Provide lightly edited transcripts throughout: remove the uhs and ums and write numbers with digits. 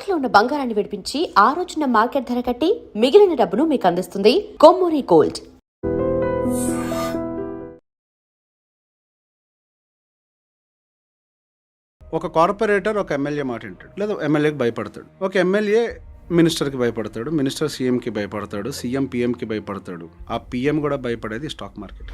తాకట్లో ఉన్న బంగారాన్ని విడిపించి ఆ రోజున మార్కెట్ ధర కట్టి మిగిలిన డబ్బును మీకు అందిస్తుంది కొమ్మూరి గోల్డ్. ఒక కార్పొరేటర్ ఒక ఎమ్మెల్యే మాట వింటాడు, లేదా ఎమ్మెల్యేకి భయపడతాడు. ఒక ఎమ్మెల్యే మినిస్టర్కి భయపడతాడు, మినిస్టర్ సీఎంకి భయపడతాడు, సీఎం పీఎంకి భయపడతాడు. ఆ పీఎం కూడా భయపడేది స్టాక్ మార్కెట్.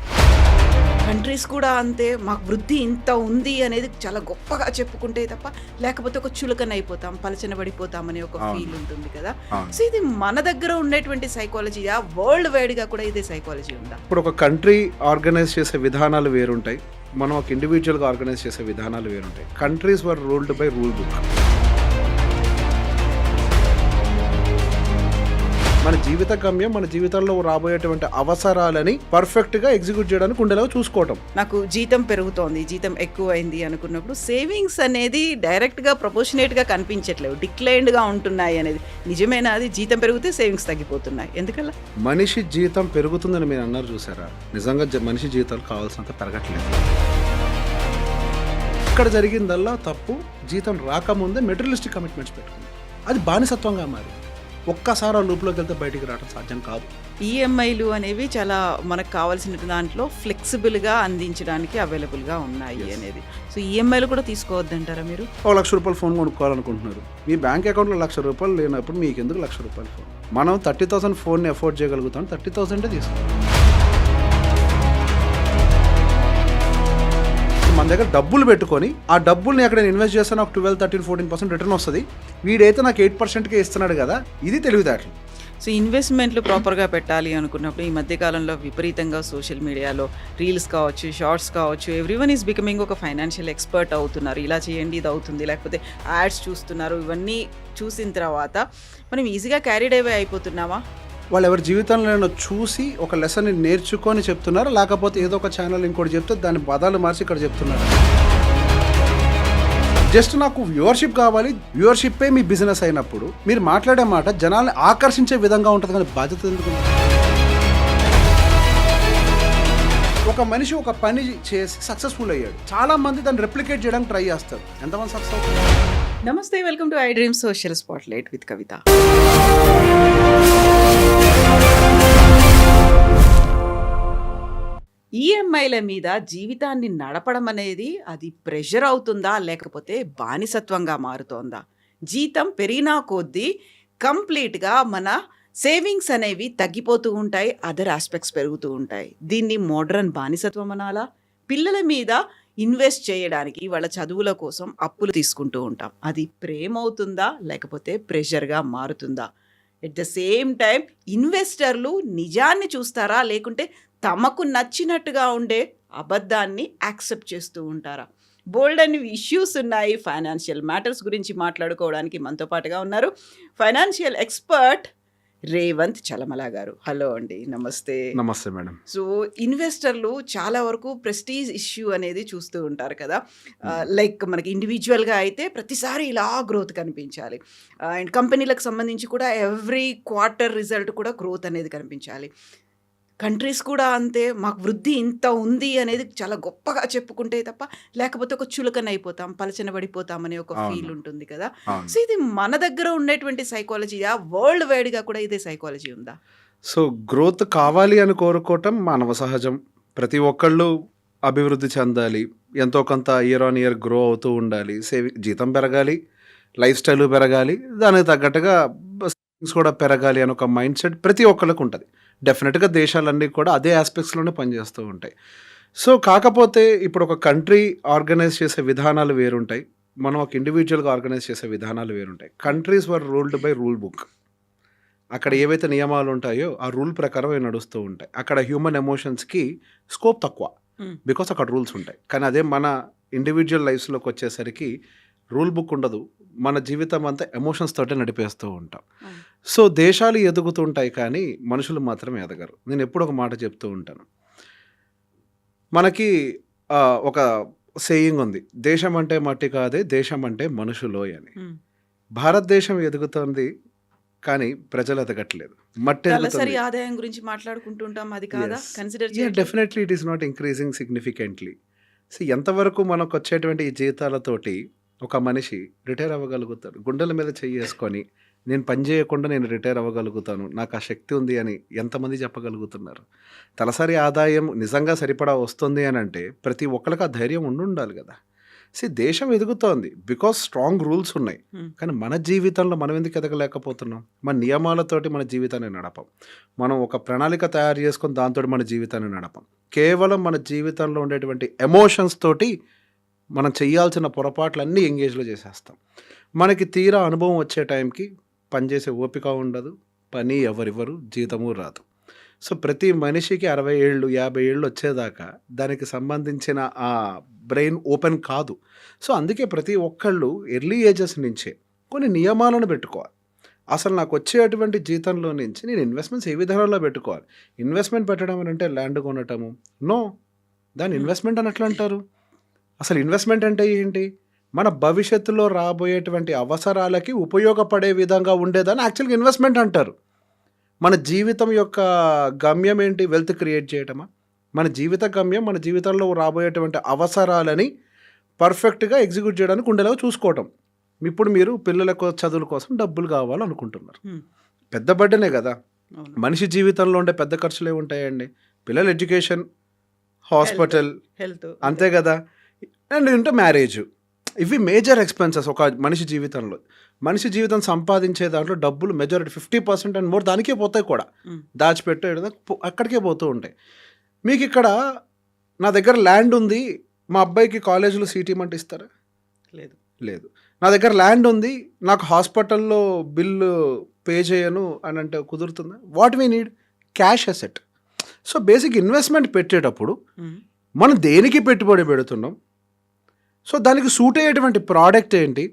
కంట్రీస్ కూడా అంతే, మాకు వృద్ధి ఇంత ఉంది అనేది చాలా గొప్పగా చెప్పుకుంటే తప్ప లేకపోతే ఒక చులకన అయిపోతాం, పలచన పడిపోతాం అనే ఒక ఫీల్ ఉంటుంది కదా. సో ఇది మన దగ్గర ఉండేటువంటి సైకాలజీయా, వరల్డ్ వైడ్ గా కూడా ఇదే సైకాలజీ ఉందా? ఇప్పుడు ఒక కంట్రీ ఆర్గనైజ్ చేసే విధానాలు వేరుంటాయి, మనం ఒక ఇండివిజువల్గా ఆర్గనైజ్ చేసే విధానాలు వేరుంటాయి. Countries were ruled by rule book. మన జీవిత గమ్యం, మన జీవితంలో రాబోయేటువంటి అవసరాలని పర్ఫెక్ట్ గా ఎగ్జిక్యూట్ చేయడానికి ఉండేలాగా చూసుకోవటం. నాకు జీతం పెరుగుతోంది, జీతం ఎక్కువైంది అనుకున్నప్పుడు సేవింగ్స్ అనేది డైరెక్ట్ గా ప్రపోర్షనేట్ గా కనిపించట్లేదు, డిక్లైన్డ్ గా ఉంటున్నాయి అనేది నిజమేనా? అది జీతం పెరిగితే సేవింగ్స్ తగ్గిపోతున్నాయి, ఎందుకలా? మనిషి జీతం పెరుగుతుందని మీరు అన్నారు చూసారా, నిజంగా మనిషి జీతాలు కావాల్సినంత పెరగట్లేదు. ఇక్కడ జరిగిందల్లా తప్పు, జీతం రాకముందే మెటీరియలిస్టిక్ కమిట్మెంట్స్ పెట్టుకుంది. అది బానిసత్వంగా మారి ఒక్కసారి ఆ లూప్లోకి వెళ్తే బయటికి రావడం సాధ్యం కాదు. ఈఎంఐలు అనేవి చాలా మనకు కావాల్సిన దాంట్లో ఫ్లెక్సిబుల్గా అందించడానికి అవైలబుల్గా ఉన్నాయి అనేది. సో ఈఎంఐలు కూడా తీసుకోవద్దంటారా మీరు? ₹1,00,000 ఫోన్ కొనుక్కోవాలనుకుంటున్నారు, మీ బ్యాంక్ అకౌంట్లో ₹1,00,000 లేనప్పుడు మీకు ఎందుకు ₹1,00,000 ఫోన్? మనం 30,000 ఫోన్ని అఫోర్డ్ చేయగలుగుతాం, 30,000 తీసుకుంటాం. మన దగ్గర డబ్బులు పెట్టుకొని ఆ డబ్బుల్ని ఎక్కడ ఇన్వెస్ట్ చేస్తే నాకు 12-13-14% రిటర్న్ వస్తుంది, వీడైతే నాకు 8%కే ఇస్తున్నాడు కదా, ఇది తెలివితేటలు. సో ఇన్వెస్ట్మెంట్లు ప్రాపర్గా పెట్టాలి అనుకున్నప్పుడు ఈ మధ్యకాలంలో విపరీతంగా సోషల్ మీడియాలో రీల్స్ కావచ్చు, షార్ట్స్ కావచ్చు, ఎవ్రీవన్ ఈజ్ బికమింగ్ ఒక ఫైనాన్షియల్ ఎక్స్పర్ట్ అవుతున్నారు. ఇలా చేయండి ఇది అవుతుంది, లేకపోతే యాడ్స్ చూస్తున్నారు. ఇవన్నీ చూసిన తర్వాత మనం ఈజీగా క్యారీడ్ అవే అయిపోతున్నామా? వాళ్ళు ఎవరి జీవితంలో చూసి ఒక లెసన్ నేర్చుకొని చెప్తున్నారు, లేకపోతే ఏదో ఒక ఛానల్ ఇంకోటి చెప్తే దాని పదాలు మార్చి ఇక్కడ చెప్తున్నారు. జస్ట్ నాకు వ్యూవర్షిప్ కావాలి, వ్యూవర్షిప్పే మీ బిజినెస్ అయినప్పుడు మీరు మాట్లాడే మాట జనాల్ని ఆకర్షించే విధంగా ఉంటుంది, కానీ బాధ్యత ఎందుకు? ఒక మనిషి ఒక పని చేసి సక్సెస్ఫుల్ అయ్యాడు, చాలా మంది దాన్ని రెప్లికేట్ చేయడానికి ట్రై చేస్తారు, ఎంతమంది సక్సెస్ అవుతుంది? నమస్తే, welcome to I dream social spotlight with Kavitha. ఈఎంఐల మీద జీవితాన్ని నడపడం అనేది అది ప్రెషర్ అవుతుందా, లేకపోతే బానిసత్వంగా మారుతోందా? జీతం పెరిగినా కొద్దీ కంప్లీట్గా మన సేవింగ్స్ అనేవి తగ్గిపోతూ ఉంటాయి, అదర్ ఆస్పెక్ట్స్ పెరుగుతూ ఉంటాయి. దీన్ని మోడ్రన్ బానిసత్వం అనాలా? పిల్లల మీద ఇన్వెస్ట్ చేయడానికి వాళ్ళ చదువుల కోసం అప్పులు తీసుకుంటూ ఉంటాం, అది ప్రేమ అవుతుందా లేకపోతే ప్రెషర్గా మారుతుందా? ఎట్ ద సేమ్ టైం ఇన్వెస్టర్లు నిజాన్ని చూస్తారా, లేకుంటే తమకు నచ్చినట్టుగా ఉండే అబద్ధాన్ని యాక్సెప్ట్ చేస్తూ ఉంటారా? బోల్డ్ అని ఇష్యూస్ ఉన్నాయి. ఫైనాన్షియల్ మ్యాటర్స్ గురించి మాట్లాడుకోవడానికి మనతో పాటుగా ఉన్నారు ఫైనాన్షియల్ ఎక్స్పర్ట్ రేవంత్ చలమల గారు. హలో అండి, నమస్తే. నమస్తే మేడం. సో ఇన్వెస్టర్లు చాలా వరకు ప్రెస్టీజ్ ఇష్యూ అనేది చూస్తూ ఉంటారు కదా. లైక్ మనకి ఇండివిజువల్గా అయితే ప్రతిసారి ఇలా గ్రోత్ కనిపించాలి, అండ్ కంపెనీలకు సంబంధించి కూడా ఎవ్రీ క్వార్టర్ రిజల్ట్ కూడా గ్రోత్ అనేది కనిపించాలి. కంట్రీస్ కూడా అంతే, మాకు వృద్ధి ఇంత ఉంది అనేది చాలా గొప్పగా చెప్పుకుంటే తప్ప లేకపోతే ఒక చులకన అయిపోతాం, పలచన పడిపోతాం అనే ఒక ఫీల్ ఉంటుంది కదా. సో ఇది మన దగ్గర ఉండేటువంటి సైకాలజీయా, వరల్డ్ వైడ్గా కూడా ఇదే సైకాలజీ ఉందా? సో గ్రోత్ కావాలి అని కోరుకోవటం మానవ సహజం. ప్రతి ఒక్కళ్ళు అభివృద్ధి చెందాలి, ఎంతో కొంత ఇయర్ ఆన్ ఇయర్ గ్రో అవుతూ ఉండాలి, జీతం పెరగాలి, లైఫ్ స్టైల్ పెరగాలి, దానికి తగ్గట్టుగా సేవింగ్స్ కూడా పెరగాలి అని ఒక మైండ్ సెట్ ప్రతి ఒక్కళ్ళకు ఉంటుంది. డెఫినెట్గా దేశాలన్నీ కూడా అదే ఆస్పెక్ట్స్లోనే పనిచేస్తూ ఉంటాయి. సో కాకపోతే ఇప్పుడు ఒక కంట్రీ ఆర్గనైజ్ చేసే విధానాలు వేరుంటాయి, మనం ఒక ఇండివిజువల్గా ఆర్గనైజ్ చేసే విధానాలు వేరుంటాయి. Countries were ruled by rule book. అక్కడ ఏవైతే నియమాలు ఉంటాయో ఆ రూల్ ప్రకారం అవి నడుస్తూ ఉంటాయి. అక్కడ హ్యూమన్ ఎమోషన్స్కి స్కోప్ తక్కువ, బికాస్ అక్కడ రూల్స్ ఉంటాయి. కానీ అదే మన ఇండివిజువల్ లైఫ్స్లోకి వచ్చేసరికి రూల్ బుక్ ఉండదు, మన జీవితం అంతా ఎమోషన్స్ తోటే నడిపేస్తూ ఉంటాం. సో దేశాలు ఎదుగుతుంటాయి కానీ మనుషులు మాత్రం ఎదగరు. నేను ఎప్పుడు ఒక మాట చెప్తూ ఉంటాను, మనకి ఒక సేయింగ్ ఉంది, దేశం అంటే మట్టి కాదే, దేశం అంటే మనుషులోయ్ అని. భారతదేశం ఎదుగుతుంది కానీ ప్రజలు ఎదగట్లేదు, మట్టి ఎదుగుతుంది. ఆదాయం గురించి మాట్లాడుకుంటుంటాం, అది కాదా consider? Definitely it is not increasing significantly. So ఎంతవరకు మనకు వచ్చేటువంటి ఈ జీతాలతోటి ఒక మనిషి రిటైర్ అవ్వగలుగుతాడు గుండెల మీద చెయ్యేసుకొని నేను పని చేయకుండా నేను రిటైర్ అవ్వగలుగుతాను నాకు ఆ శక్తి ఉంది అని ఎంతమంది చెప్పగలుగుతున్నారు? తలసరి ఆదాయం నిజంగా సరిపడా వస్తుంది అని అంటే ప్రతి ఒక్కరికి ఆ ధైర్యం ఉండాలి కదా. దేశం ఎదుగుతోంది బికాస్ స్ట్రాంగ్ రూల్స్ ఉన్నాయి. కానీ మన జీవితంలో మనం ఎందుకు ఎదగలేకపోతున్నాం? మన నియమాలతోటి మన జీవితాన్ని నడపం. మనం ఒక ప్రణాళిక తయారు చేసుకొని దాంతో మన జీవితాన్ని నడపం. కేవలం మన జీవితంలో ఉండేటువంటి ఎమోషన్స్ తోటి మనం చేయాల్సిన పొరపాట్లన్నీ ఎంగేజ్లో చేసేస్తాం. మనకి తీరా అనుభవం వచ్చే టైంకి పనిచేసే ఓపిక ఉండదు, పని ఎవరివ్వరు, జీతము రాదు. సో ప్రతి మనిషికి 60 ఏళ్ళు 50 ఏళ్ళు వచ్చేదాకా దానికి సంబంధించిన ఆ బ్రెయిన్ ఓపెన్ కాదు. సో అందుకే ప్రతి ఒక్కళ్ళు ఎర్లీ ఏజెస్ నుంచే కొన్ని నియమాలను పెట్టుకోవాలి. అసలు నాకు వచ్చేటువంటి జీతంలో నుంచి నేను ఇన్వెస్ట్మెంట్స్ ఏ విధానంలో పెట్టుకోవాలి? ఇన్వెస్ట్మెంట్ పెట్టడం అని అంటే ల్యాండ్ కొనటము నో, దాన్ని ఇన్వెస్ట్మెంట్ అని ఎట్లా అంటారు? అసలు ఇన్వెస్ట్మెంట్ అంటే ఏంటి? మన భవిష్యత్తులో రాబోయేటువంటి అవసరాలకి ఉపయోగపడే విధంగా ఉండేదాన్ని యాక్చువల్గా ఇన్వెస్ట్మెంట్ అంటారు. మన జీవితం యొక్క గమ్యం ఏంటి? వెల్త్ క్రియేట్ చేయటమా? మన జీవిత గమ్యం మన జీవితంలో రాబోయేటువంటి అవసరాలని పర్ఫెక్ట్గా ఎగ్జిక్యూట్ చేయడానికి ఉండేలాగా చూసుకోవటం. ఇప్పుడు మీరు పిల్లలకు చదువుల కోసం డబ్బులు కావాలనుకుంటున్నారు, పెద్ద బడ్డనే కదా. మనిషి జీవితంలో ఉండే పెద్ద ఖర్చులు ఏముంటాయండి? పిల్లల ఎడ్యుకేషన్, హాస్పిటల్, హెల్త్, అంతే కదా. అండ్ అంటే మ్యారేజ్, ఇవి మేజర్ ఎక్స్పెన్సెస్ ఒక మనిషి జీవితంలో. మనిషి జీవితం సంపాదించే దాంట్లో డబ్బులు మెజారిటీ 50% అండ్ మోర్ దానికే పోతాయి కూడా. దాచిపెట్టే అక్కడికే పోతూ ఉంటాయి. మీకు ఇక్కడ నా దగ్గర ల్యాండ్ ఉంది, మా అబ్బాయికి కాలేజీలో సీట్ ఇవ్వమంటే ఇస్తారా? లేదు. లేదు. నా దగ్గర ల్యాండ్ ఉంది, నాకు హాస్పిటల్లో బిల్లు పే చేయను అని అంటే కుదురుతుందా? What we need cash asset. So basic investment పెట్టేటప్పుడు మనం దేనికి పెట్టుబడి పెడుతున్నాం, సో దానికి సూట్ అయ్యేటువంటి ప్రోడక్ట్ ఏంటి,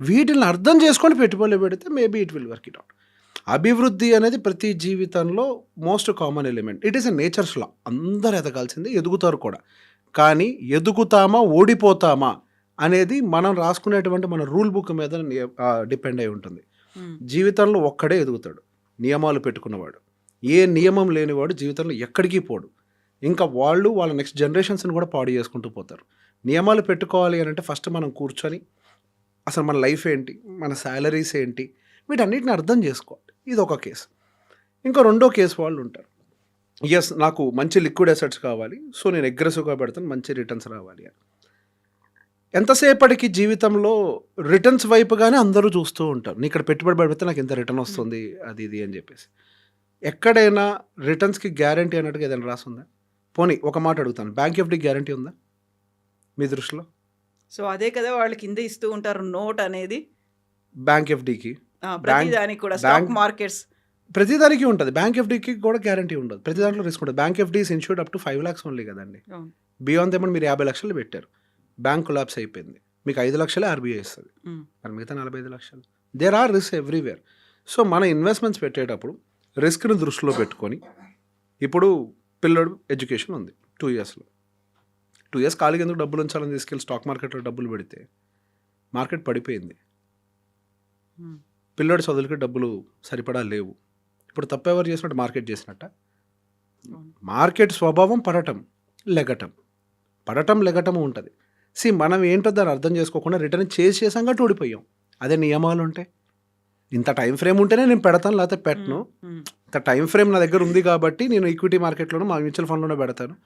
వీటిని అర్థం చేసుకొని పెట్టుబడులు పెడితే maybe it will work it out. అభివృద్ధి అనేది ప్రతి జీవితంలో most common element. It is a nature's law. అందరు ఎదగాల్సిందే, ఎదుగుతారు కూడా. కానీ ఎదుగుతామా ఓడిపోతామా అనేది మనం రాసుకునేటువంటి మన రూల్ బుక్ మీద డిపెండ్ అయి ఉంటుంది. జీవితంలో ఒక్కడే ఎదుగుతాడు, నియమాలు పెట్టుకున్నవాడు. ఏ నియమం లేనివాడు జీవితంలో ఎక్కడికి పోడు. ఇంకా వాళ్ళ నెక్స్ట్ జనరేషన్స్ని కూడా పాడు చేసుకుంటూ పోతారు. నియమాలు పెట్టుకోవాలి అని అంటే ఫస్ట్ మనం కూర్చొని అసలు మన లైఫ్ ఏంటి, మన శాలరీస్ ఏంటి, వీటన్నిటిని అర్థం చేసుకోవాలి. ఇది ఒక కేసు. ఇంకో రెండో కేసు వాళ్ళు ఉంటారు, ఎస్ నాకు మంచి లిక్విడ్ అసెట్స్ కావాలి, సో నేను అగ్రెసివ్గా పెడతాను, మంచి రిటర్న్స్ రావాలి అని. ఎంతసేపటికి జీవితంలో రిటర్న్స్ వైపుగానే అందరూ చూస్తూ ఉంటారు. నీ ఇక్కడ పెట్టుబడి పెడితే నాకు ఎంత రిటర్న్ వస్తుంది అది ఇది అని చెప్పేసి. ఎక్కడైనా రిటర్న్స్కి గ్యారంటీ అన్నట్టుగా ఏదైనా రాసుందా? పోనీ ఒక మాట అడుగుతాను, బ్యాంక్ ఎఫ్డి గ్యారంటీ ఉందా మీ దృష్టిలో? సో అదే కదా వాళ్ళు కింద ఇస్తూ ఉంటారు నోట్ అనేది. బ్యాంక్ ఎఫ్డికి ప్రతిదానికి కూడా స్టాక్ మార్కెట్స్ ప్రతిదానికి ఉంటుంది. బ్యాంక్ ఎఫ్డికి కూడా గ్యారంటీ ఉండదు, ప్రతి దాంట్లో రిస్క్ ఉంటుంది. Bank FD is insured up to 5 lakhs only కదండి. బియాండ్ ఏమన్నా మీరు 50 లక్షలు పెట్టారు, బ్యాంక్ కొలాప్స్ అయిపోయింది, మీకు 5 లక్షలే ఆర్బీఐ ఇస్తుంది, మరి మిగతా 45 లక్షలు. There are risk everywhere. So మన ఇన్వెస్ట్మెంట్స్ పెట్టేటప్పుడు రిస్క్ని దృష్టిలో పెట్టుకొని, ఇప్పుడు పిల్లడు ఎడ్యుకేషన్ ఉంది 2 yearsలో, 2 years ఖాళీగా ఎందుకు డబ్బులు ఉంచాలని తీసుకెళ్ళి స్టాక్ మార్కెట్లో డబ్బులు పెడితే మార్కెట్ పడిపోయింది, పిల్లడి చదువులకి డబ్బులు సరిపడా లేవు. ఇప్పుడు తప్పెవరు చేసినట్టు? మార్కెట్ చేసినట్ట. మార్కెట్ స్వభావం పడటం లెగటం ఉంటుంది. మనం ఏంటో దాన్ని అర్థం చేసుకోకుండా రిటర్న్ చేసాం ఓడిపోయాం. అదే నియమాలు ఉంటాయి, ఇంత టైం ఫ్రేమ్ ఉంటేనే నేను పెడతాను, లేకపోతే పెట్టను. ఇంత టైం ఫ్రేమ్ నా దగ్గర ఉంది కాబట్టి నేను ఈక్విటీ మార్కెట్లోనో మా మ్యూచువల్ ఫండ్లోనో పెడతాను,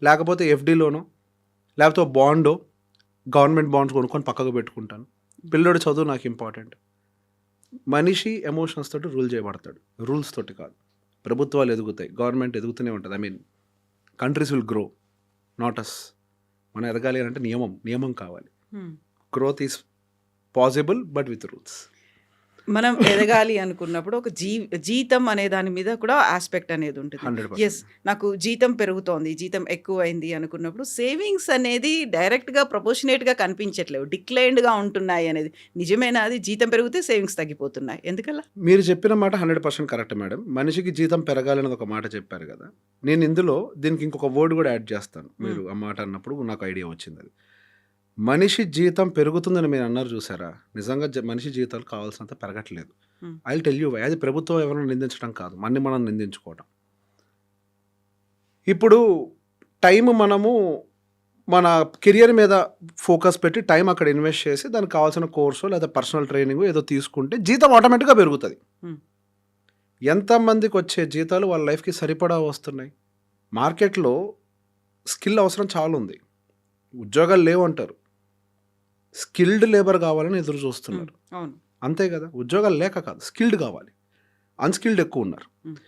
లేకపోతే ఎఫ్డీలోనో, లేకపోతే బాండో, గవర్నమెంట్ బాండ్స్ కొనుక్కొని పక్కకు పెట్టుకుంటాను. పిల్లడు చదువు నాకు ఇంపార్టెంట్. మనిషి ఎమోషన్స్ తోటి రూల్ చేయబడతాడు, రూల్స్ తోటి కాదు. ప్రభుత్వాలు ఎదుగుతాయి, గవర్నమెంట్ ఎదుగుతూనే ఉంటుంది. I mean countries will grow, not us. మనం ఎదగాలి అంటే నియమం కావాలి. Growth is possible but with rules. మనం ఎదగాలి అనుకున్నప్పుడు ఒక జీతం అనే దాని మీద కూడా ఆస్పెక్ట్ అనేది ఉంటుంది. 100%. ఎస్, నాకు జీతం పెరుగుతోంది, జీతం ఎక్కువ అయింది అనుకున్నప్పుడు సేవింగ్స్ అనేది డైరెక్ట్గా ప్రపోర్షనేట్గా కనిపించట్లేవు, డిక్లైన్డ్గా ఉంటున్నాయి అనేది నిజమేనా? అది జీతం పెరిగితే సేవింగ్స్ తగ్గిపోతున్నాయి, ఎందుకలా? మీరు చెప్పిన మాట 100% కరెక్ట్ మేడం. మనిషికి జీతం పెరగాలనేది ఒక మాట చెప్పారు కదా, నేను ఇందులో దీనికి ఇంకొక వర్డ్ కూడా యాడ్ చేస్తాను. మీరు ఆ మాట అన్నప్పుడు నాకు ఐడియా వచ్చింది. అది మనిషి జీతం పెరుగుతుందని మీరు అన్నారు చూసారా, నిజంగా మనిషి జీతాలు కావాల్సినంత పెరగట్లేదు. I will tell you why. అది ప్రభుత్వం ఎవరైనా నిందించడం కాదు, మనం నిందించుకోవడం. ఇప్పుడు టైం మనము మన కెరియర్ మీద ఫోకస్ పెట్టి టైం అక్కడ ఇన్వెస్ట్ చేసి దానికి కావాల్సిన కోర్సు లేదా పర్సనల్ ట్రైనింగ్ ఏదో తీసుకుంటే జీతం ఆటోమేటిక్గా పెరుగుతుంది. ఉమ్, ఎంతమందికి వచ్చే జీతాలు వాళ్ళ లైఫ్కి సరిపడా వస్తున్నాయి? మార్కెట్లో స్కిల్ అవసరం చాలా ఉంది, ఉద్యోగాలు లేవు అంటారు, స్కిల్డ్ లేబర్ కావాలని ఎదురు చూస్తున్నారు. అవును. అంతే కదా, ఉద్యోగాలు లేక కాదు, స్కిల్డ్ కావాలి. అన్స్కిల్డ్ ఎక్కువ ఉన్నారు. ఉమ్,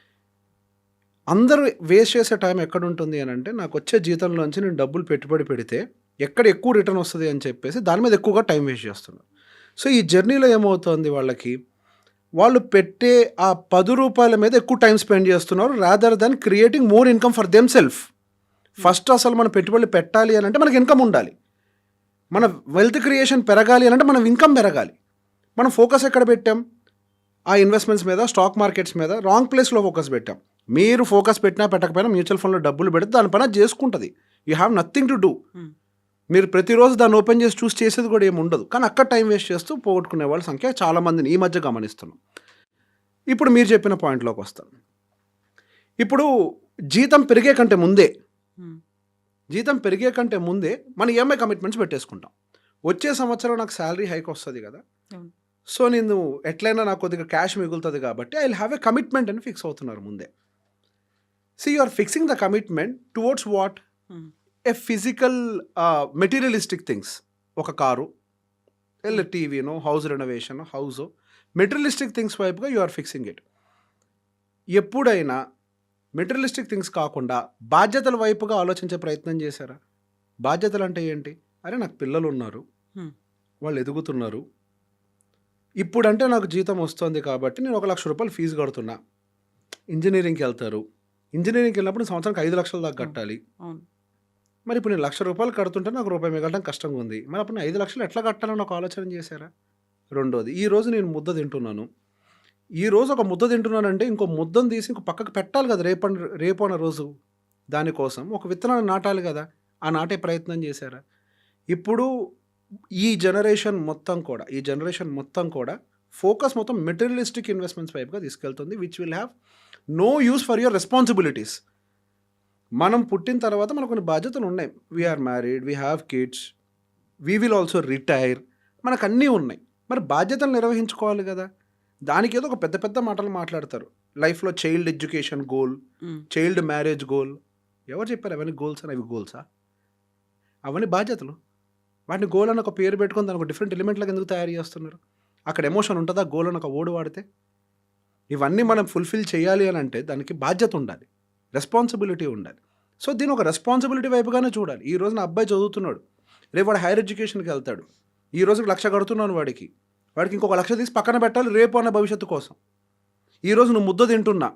అందరూ వేస్ట్ చేసే టైం ఎక్కడ ఉంటుంది అని అంటే, నాకు వచ్చే జీతంలోంచి నేను డబ్బులు పెట్టుబడి పెడితే ఎక్కడ ఎక్కువ రిటర్న్ వస్తుంది అని చెప్పేసి దాని మీద ఎక్కువగా టైం వేస్ట్ చేస్తున్నారు. సో ఈ జర్నీలో ఏమవుతుంది, వాళ్ళకి వాళ్ళు పెట్టే ఆ 10 రూపాయల మీద ఎక్కువ టైం స్పెండ్ చేస్తున్నారు rather than creating more income for them self. First అసలు మనం పెట్టుబడులు పెట్టాలి అని అంటే మనకి ఇన్కమ్ ఉండాలి. మన వెల్త్ క్రియేషన్ పెరగాలి అని అంటే మనం ఇన్కమ్ పెరగాలి. మనం ఫోకస్ ఎక్కడ పెట్టాం? ఆ ఇన్వెస్ట్మెంట్స్ మీద, స్టాక్ మార్కెట్స్ మీద రాంగ్ ప్లేస్లో ఫోకస్ పెట్టాం. మీరు ఫోకస్ పెట్టినా పెట్టకపోయినా మ్యూచువల్ ఫండ్లో డబ్బులు పెడితే దాని పని చేసుకుంటుంది. You have nothing to do. Um, మీరు ప్రతిరోజు దాన్ని ఓపెన్ చేసి చూసి చేసేది కూడా ఏమి ఉండదు. కానీ అక్కడ టైం వేస్ట్ చేస్తూ పోగొట్టుకునే వాళ్ళ సంఖ్య చాలామందిని ఈ మధ్య గమనిస్తున్నాం. ఇప్పుడు మీరు చెప్పిన పాయింట్లోకి వస్తాను. ఇప్పుడు జీతం పెరిగే కంటే ముందే ఉమ్, మన ఈఎంఐ కమిట్మెంట్స్ పెట్టేసుకుంటాం. వచ్చే సంవత్సరం నాకు శాలరీ హైక్ వస్తుంది కదా, అవును. సో నేను ఎట్లయినా నాకు కొద్దిగా క్యాష్ మిగులుతుంది కాబట్టి I will have a commitment అని ఫిక్స్ అవుతున్నారు ముందే. See, you are fixing the commitment towards what? Um, A physical, materialistic things. ఒక కారు, టీవీనో, house renovation, house, materialistic things వైపుగా యు ఆర్ ఫిక్సింగ్ ఇట్. ఎప్పుడైనా మెటీరియలిస్టిక్ థింగ్స్ కాకుండా బాధ్యతల వైపుగా ఆలోచించే ప్రయత్నం చేశారా? బాధ్యతలు అంటే ఏంటి? అరే నాకు పిల్లలు ఉన్నారు, ఉమ్, వాళ్ళు ఎదుగుతున్నారు, ఇప్పుడంటే నాకు జీతం వస్తుంది కాబట్టి నేను 1 లక్ష రూపాయలు ఫీజు కడుతున్నా. ఇంజనీరింగ్కి వెళ్తారు, ఇంజనీరింగ్కి వెళ్ళినప్పుడు సంవత్సరానికి 5 లక్షల దాకా కట్టాలి. అవును. మరి ఇప్పుడు నేను 1,00,000 రూపాయలు కడుతుంటే నాకు రూపాయి మిగలడం కష్టంగా ఉంది. మరి అప్పుడు నేను 5 లక్షలు ఎట్లా కట్టాలని ఒక ఆలోచన చేశారా? రెండోది, ఈరోజు నేను ముద్ద తింటున్నాను. ఈరోజు ఒక ముద్ద తింటున్నానంటే ఇంకో ముద్దను తీసి ఇంకో పక్కకు పెట్టాలి కదా రేపు అన్న రోజు. దానికోసం ఒక విత్తనాన్ని నాటాలి కదా, ఆ నాటే ప్రయత్నం చేశారా? ఇప్పుడు ఈ జనరేషన్ మొత్తం కూడా ఫోకస్ మొత్తం మెటీరియలిస్టిక్ ఇన్వెస్ట్మెంట్స్ వైపుగా తీసుకెళ్తుంది, which will have no use for your responsibilities. మనం పుట్టిన తర్వాత మనకు కొన్ని బాధ్యతలు ఉన్నాయి. We're married, we have kids, we will also retire, మనకు అన్నీ ఉన్నాయి. మరి బాధ్యతలు నిర్వహించుకోవాలి కదా. దానికి ఏదో ఒక పెద్ద పెద్ద మాటలు మాట్లాడతారు. లైఫ్లో చైల్డ్ ఎడ్యుకేషన్ గోల్, ఉమ్, చైల్డ్ మ్యారేజ్ గోల్. ఎవరు చెప్పారు అవన్నీ గోల్స్ అని? అవి గోల్సా? అవన్నీ బాధ్యతలు. వాటిని గోల్ అని ఒక పేరు పెట్టుకొని దానికి ఒక డిఫరెంట్ ఎలిమెంట్లకు ఎందుకు తయారు చేస్తున్నారు? అక్కడ ఎమోషన్ ఉంటుందా గోల్ అని ఒక ఓడి వాడితే? ఇవన్నీ మనం ఫుల్ఫిల్ చేయాలి అని అంటే దానికి బాధ్యత ఉండాలి, రెస్పాన్సిబిలిటీ ఉండాలి. సో దీని ఒక రెస్పాన్సిబిలిటీ వైపుగానే చూడాలి. ఈ రోజు నా అబ్బాయి చదువుతున్నాడు, రేపు వాడు హైయర్ ఎడ్యుకేషన్కి వెళ్తాడు. ఈ రోజుకి 1,00,000 కడుతున్నాను వాడికి ఇంకొక 1,00,000 తీసి పక్కన పెట్టాలి రేపు అన్న భవిష్యత్తు కోసం. ఈరోజు నువ్వు ముద్ద తింటున్నా,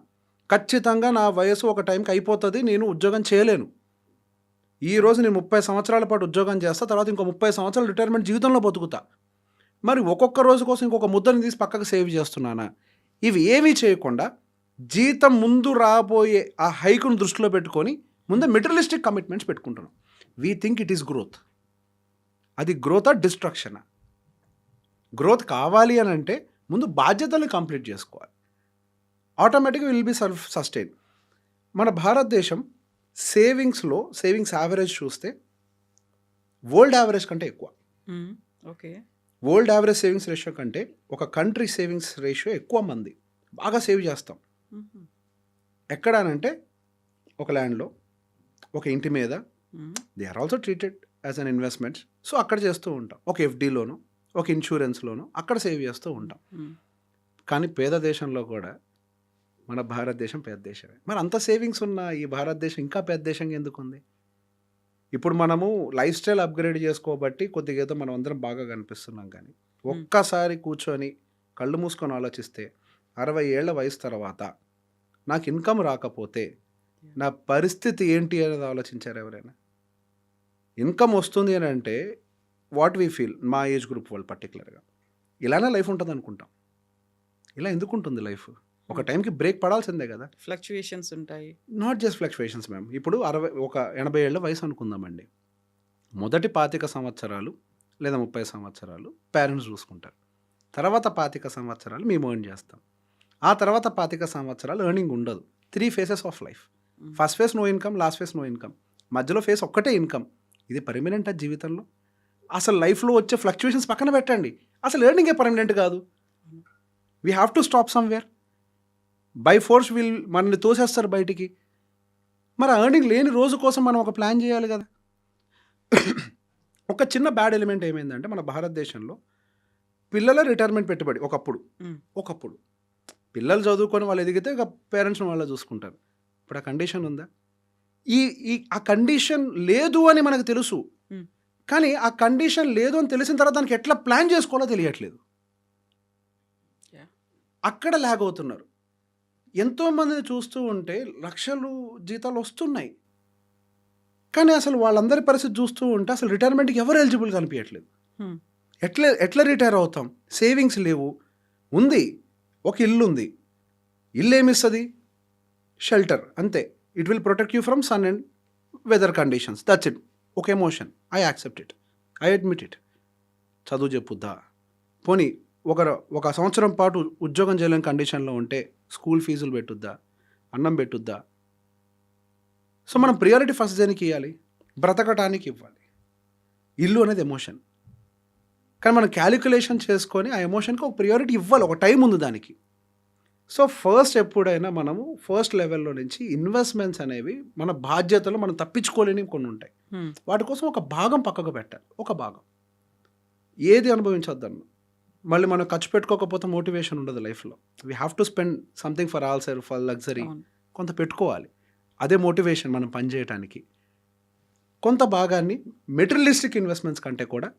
ఖచ్చితంగా నా వయసు ఒక టైంకి అయిపోతుంది, నేను ఉద్యోగం చేయలేను. ఈరోజు నేను 30 సంవత్సరాల పాటు ఉద్యోగం చేస్తా, తర్వాత ఇంకో 30 సంవత్సరాలు రిటైర్మెంట్ జీవితంలో బతుకుతా. మరి ఒక్కొక్క రోజు కోసం ఇంకొక ముద్దని తీసి పక్కకు సేవ్ చేస్తున్నానా? ఇవి ఏమీ చేయకుండా జీతం ముందు రాబోయే ఆ హైకును దృష్టిలో పెట్టుకొని ముందే మెటీరియలిస్టిక్ కమిట్మెంట్స్ పెట్టుకుంటున్నాం. We think it is growth. అది గ్రోత్ ఆ డిస్ట్రక్షనా? గ్రోత్ కావాలి అని అంటే ముందు బాధ్యతల్ని కంప్లీట్ చేసుకోవాలి. ఆటోమేటిక్గా విల్ బి సస్టైన్. మన భారతదేశం సేవింగ్స్ యావరేజ్ చూస్తే వరల్డ్ యావరేజ్ కంటే ఎక్కువ. Um, okay. World average savings ratio కంటే ఒక కంట్రీ సేవింగ్స్ రేషియో ఎక్కువ మంది బాగా సేవ్ చేస్తాం. ఉమ్, ఎక్కడ అనంటే ఒక ల్యాండ్లో, ఒక ఇంటి మీద, um, they are also treated as an investments. So అక్కడ చేస్తూ ఉంటాం. ఒక ఎఫ్డీలోను, ఒక ఇన్సూరెన్స్లోను అక్కడ సేవ్ చేస్తూ ఉంటాం. ఉమ్, కానీ పేద దేశంలో కూడా మన భారతదేశం పేద దేశమే. మరి అంత సేవింగ్స్ ఉన్న ఈ భారతదేశం ఇంకా పేద దేశంగా ఎందుకు ఉంది? ఇప్పుడు మనము లైఫ్ స్టైల్ అప్గ్రేడ్ చేసుకోబట్టి కొద్దిగా ఏదో మనం అందరం బాగా కనిపిస్తున్నాం. కానీ ఒక్కసారి కూర్చొని కళ్ళు మూసుకొని ఆలోచిస్తే 60 ఏళ్ల వయసు తర్వాత నాకు ఇన్కమ్ రాకపోతే నా పరిస్థితి ఏంటి అనేది ఆలోచించారు ఎవరైనా? ఇన్కమ్ వస్తుంది అని అంటే వాట్ వీ ఫీల్, మా ఏజ్ గ్రూప్ వాళ్ళు పర్టికులర్గా, ఇలానే లైఫ్ ఉంటుంది అనుకుంటాం. ఇలా ఎందుకు ఉంటుంది లైఫ్? ఒక టైంకి బ్రేక్ పడాల్సిందే కదా. ఫ్లక్చుయేషన్స్ ఉంటాయి. Not just fluctuations ma'am. ఇప్పుడు 80 ఏళ్ల వయసు అనుకుందామండి. మొదటి 25 సంవత్సరాలు లేదా 30 సంవత్సరాలు పేరెంట్స్ చూసుకుంటారు. తర్వాత 25 సంవత్సరాలు మేము ఎర్న్ చేస్తాం. ఆ తర్వాత 25 సంవత్సరాలు ఎర్నింగ్ ఉండదు. 3 phases of life. First phase no income, last phase no income, మధ్యలో ఫేస్ ఒక్కటే ఇన్కమ్. ఇది పర్మనెంట్ జీవితంలో? అసలు లైఫ్లో వచ్చే ఫ్లక్చుయేషన్స్ పక్కన పెట్టండి, అసలు ఎర్నింగే పర్మనెంట్ కాదు. We have to stop somewhere. By force మనల్ని తోసేస్తారు బయటికి. మరి ఆ ఎర్నింగ్ లేని రోజు కోసం మనం ఒక ప్లాన్ చేయాలి కదా. ఒక చిన్న బ్యాడ్ ఎలిమెంట్ ఏమైందంటే మన భారతదేశంలో పిల్లల రిటైర్మెంట్ పెట్టుబడి ఒకప్పుడు పిల్లలు చదువుకొని వాళ్ళు ఎదిగితే ఇక పేరెంట్స్ని వాళ్ళే చూసుకుంటారు. ఇప్పుడు ఆ కండిషన్ ఉందా? ఆ కండిషన్ లేదు అని మనకు తెలుసు, కానీ ఆ కండిషన్ లేదు అని తెలిసిన తర్వాత దానికి ఎట్లా ప్లాన్ చేసుకోవాలో తెలియట్లేదు. అక్కడ ల్యాగ్ అవుతున్నారు. ఎంతోమందిని చూస్తూ ఉంటే లక్షలు జీతాలు వస్తున్నాయి, కానీ అసలు వాళ్ళందరి పరిస్థితి చూస్తూ ఉంటే అసలు రిటైర్మెంట్కి ఎవరు ఎలిజిబుల్ కనిపించట్లేదు. ఎట్లా రిటైర్ అవుతాం? సేవింగ్స్ లేవు. ఉంది ఒక ఇల్లు ఉంది, ఇల్లు ఏమిస్తుంది? షెల్టర్, అంతే. It will protect you from sun and weather conditions, that's it. ఒక emotion, I accept it, I admit it. చదువు చెప్పుద్దా? పోనీ ఒక సంవత్సరం పాటు ఉద్యోగం చేయలేని కండిషన్లో ఉంటే స్కూల్ ఫీజులు పెట్టుద్దా? అన్నం పెట్టుద్దా? సో మనం ప్రియారిటీ ఫస్ట్ దేనికి ఇవ్వాలి? బ్రతకటానికి ఇవ్వాలి. ఇల్లు అనేది ఎమోషన్, కానీ మనం క్యాలిక్యులేషన్ చేసుకొని ఆ ఎమోషన్కి ఒక ప్రియారిటీ ఇవ్వాలి, ఒక టైం ఉంది దానికి. సో ఫస్ట్ ఎప్పుడైనా మనము ఫస్ట్ లెవెల్లో నుంచి ఇన్వెస్ట్మెంట్స్ అనేవి మన బాధ్యతలు మనం తప్పించుకోలేని కొన్ని ఉంటాయి. వాటి కోసం ఒక భాగం పక్కకు పెట్టాలి. ఒక భాగం ఏది అనుభవించొద్దన్న, మళ్ళీ మనం ఖర్చు పెట్టుకోకపోతే మోటివేషన్ ఉండదు లైఫ్లో. We have to spend something for all self, for luxury. కొంత పెట్టుకోవాలి, అదే మోటివేషన్ మనం పనిచేయటానికి. కొంత భాగాన్ని మెటీరియలిస్టిక్ ఇన్వెస్ట్మెంట్స్ కంటే కూడా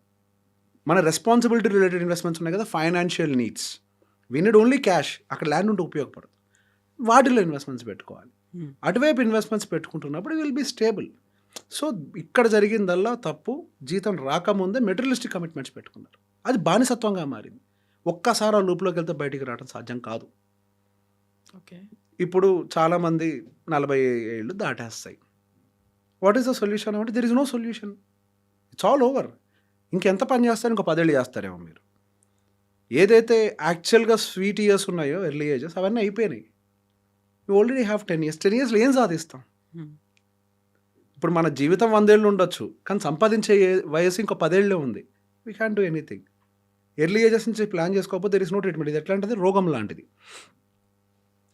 మన రెస్పాన్సిబిలిటీ రిలేటెడ్ ఇన్వెస్ట్మెంట్స్ ఉన్నాయి కదా, financial needs, we need only cash, అక్కడ ల్యాండ్ ఉంటే ఉపయోగపడదు, వాటిలో ఇన్వెస్ట్మెంట్స్ పెట్టుకోవాలి. అటువైపు ఇన్వెస్ట్మెంట్స్ పెట్టుకుంటున్నప్పుడు విల్ బీ స్టేబుల్. సో ఇక్కడ జరిగిందల్లా తప్పు, జీతం రాకముందే మెటీరియలిస్టిక్ కమిట్మెంట్స్ పెట్టుకున్నారు, అది బానిసత్వంగా మారింది. ఒక్కసారి ఆ లూప్లోకి వెళ్తే బయటికి రావడం సాధ్యం కాదు. ఓకే, ఇప్పుడు చాలామంది 40 ఏళ్ళు దాటేస్తాయి. వాట్ ఈస్ ద సొల్యూషన్ అంటే there is no solution, it's all over. ఇంకెంత పని చేస్తారు? ఇంకో 10 ఏళ్ళు చేస్తారేమో మీరు. ఏదైతే యాక్చువల్గా స్వీట్ ఇయర్స్ ఉన్నాయో, ఎర్లీ ఏజెస్, అవన్నీ అయిపోయినాయి. You already have 10 years. 10 yearsలో ఏం సాధిస్తాం? ఇప్పుడు మన జీవితం 100 ఏళ్ళు ఉండొచ్చు, కానీ సంపాదించే వయసు ఇంకో 10 ఏళ్ళే ఉంది. We can do anything. Early ages నుంచి ప్లాన్ చేసుకోకపోతే దెర్ ఇస్ నో ట్రీట్మెంట్. ఇది ఎట్లాంటిది? రోగం లాంటిది.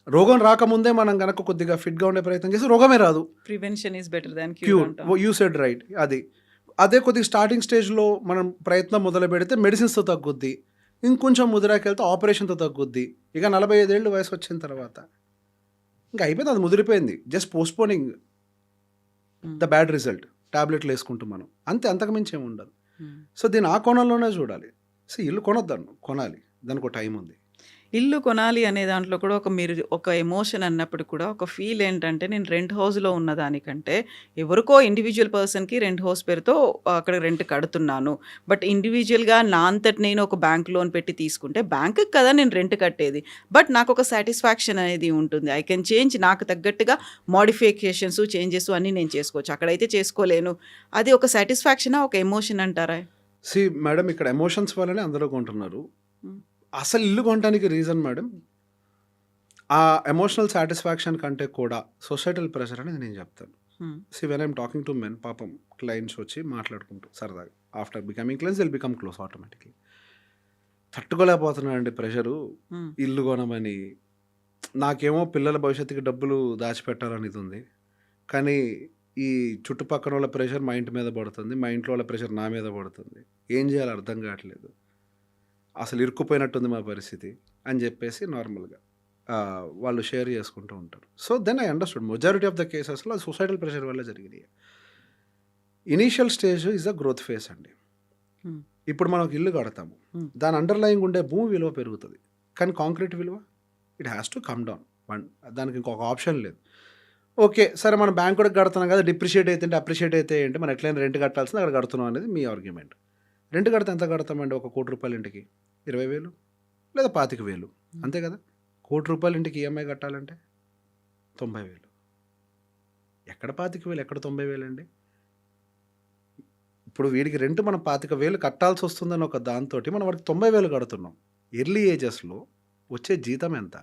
రోగం రాకముందే మనం కనుక కొద్దిగా ఫిట్గా ఉండే ప్రయత్నం చేస్తే రోగమే రాదు. Prevention is better than cure. You said right. అదే కొద్దిగా స్టార్టింగ్ స్టేజ్లో మనం ప్రయత్నం మొదలు పెడితే మెడిసిన్స్తో తగ్గుద్ది, ఇంకొంచెం ముదిరాకెళ్తే ఆపరేషన్తో తగ్గుద్ది. ఇక 45 ఏళ్ళు వయసు వచ్చిన తర్వాత ఇంకా అయిపోయింది, అది ముదిరిపోయింది. Just postponing the bad result, టాబ్లెట్లు వేసుకుంటాం మనం, అంతే, అంతకుమించి ఏమి ఉండదు. సో దీన్ని ఆ కోణంలోనే చూడాలి. సో ఇల్లు కొనొద్దాను, కొనాలి, దానికి ఒక టైం ఉంది. ఇల్లు కొనాలి అనే దాంట్లో కూడా మీరు ఒక ఎమోషన్ అన్నప్పుడు కూడా ఒక ఫీల్ ఏంటంటే, నేను రెంట్ హౌస్లో ఉన్న దానికంటే ఎవరికో ఇండివిజువల్ పర్సన్కి రెంట్ హౌస్ పేరుతో అక్కడ రెంట్ కడుతున్నాను. బట్ ఇండివిజువల్గా నా అంతటి నేను ఒక బ్యాంక్ లోన్ పెట్టి తీసుకుంటే బ్యాంకుకి కదా నేను రెంట్ కట్టేది, బట్ నాకు ఒక సాటిస్ఫాక్షన్ అనేది ఉంటుంది. ఐ కెన్ చేంజ్, నాకు తగ్గట్టుగా మోడిఫికేషన్స్, చేంజెస్ అన్నీ నేను చేసుకోవచ్చు. అక్కడైతే చేసుకోలేను. అది ఒక సాటిస్ఫాక్షనా, ఒక ఎమోషన్ అంటారా? మేడం, ఇక్కడ ఎమోషన్స్ వల్లనే అందరూ కొంటున్నారు. అసలు ఇల్లు కొనడానికి రీజన్ మేడం, ఆ ఎమోషనల్ సాటిస్ఫాక్షన్ కంటే కూడా సొసైటల్ ప్రెషర్ అనేది నేను చెప్తాను. When I'm talking to men, పాపం క్లయింట్స్ వచ్చి మాట్లాడుకుంటూ సరదాగా, after becoming clients will become close automatically. తట్టుకోలేకపోతున్నానండి ప్రెషరు, ఇల్లు కొనమని. నాకేమో పిల్లల భవిష్యత్తుకి డబ్బులు దాచిపెట్టాలనేది ఉంది, కానీ ఈ చుట్టుపక్కల వాళ్ళ ప్రెషర్ మా ఇంటి మీద పడుతుంది, మా ఇంట్లో వాళ్ళ ప్రెషర్ నా మీద పడుతుంది, ఏం చేయాలో అర్థం కావట్లేదు, అసలు ఇరుక్కుపోయినట్టుంది మా పరిస్థితి అని చెప్పేసి నార్మల్గా వాళ్ళు షేర్ చేసుకుంటూ ఉంటారు. So then I understood majority of the కేసెస్లో అది సొసైటల్ ప్రెషర్ వల్ల జరిగినాయి. Initial stage is a growth phase అండి. ఇప్పుడు మనం ఒక ఇల్లు కడతాము, దాని అండర్లయింగ్ ఉండే భూమి విలువ పెరుగుతుంది, కానీ కాంక్రీట్ విలువ it has to come down. దానికి ఇంకొక ఆప్షన్ లేదు. ఓకే, సరే మనం బ్యాంక్ కూడా కడుతున్నాం కదా, డిప్రిషియేట్ అయితే అప్రిషియేట్ అయితే ఏంటి, మనం ఎట్లయినా రెంట్ కట్టాల్సింది, అక్కడ కడుతున్నాం అనేది మీ ఆర్గ్యుమెంట్. రెంట్ కడితే ఎంత కడతామండి? 1 కోటి రూపాయల ఇంటికి 20,000 లేదా 25,000, అంతే కదా. 1 కోటి రూపాయల ఇంటికి ఈఎంఐ కట్టాలంటే 90,000. ఎక్కడ 25,000, ఎక్కడ 90,000 అండి? ఇప్పుడు వీడికి రెంట్ మనం 25,000 కట్టాల్సి వస్తుందని ఒక దాంతో మనం వాడికి 90,000 కడుతున్నాం. ఎర్లీ ఏజెస్లో వచ్చే జీతం ఎంత?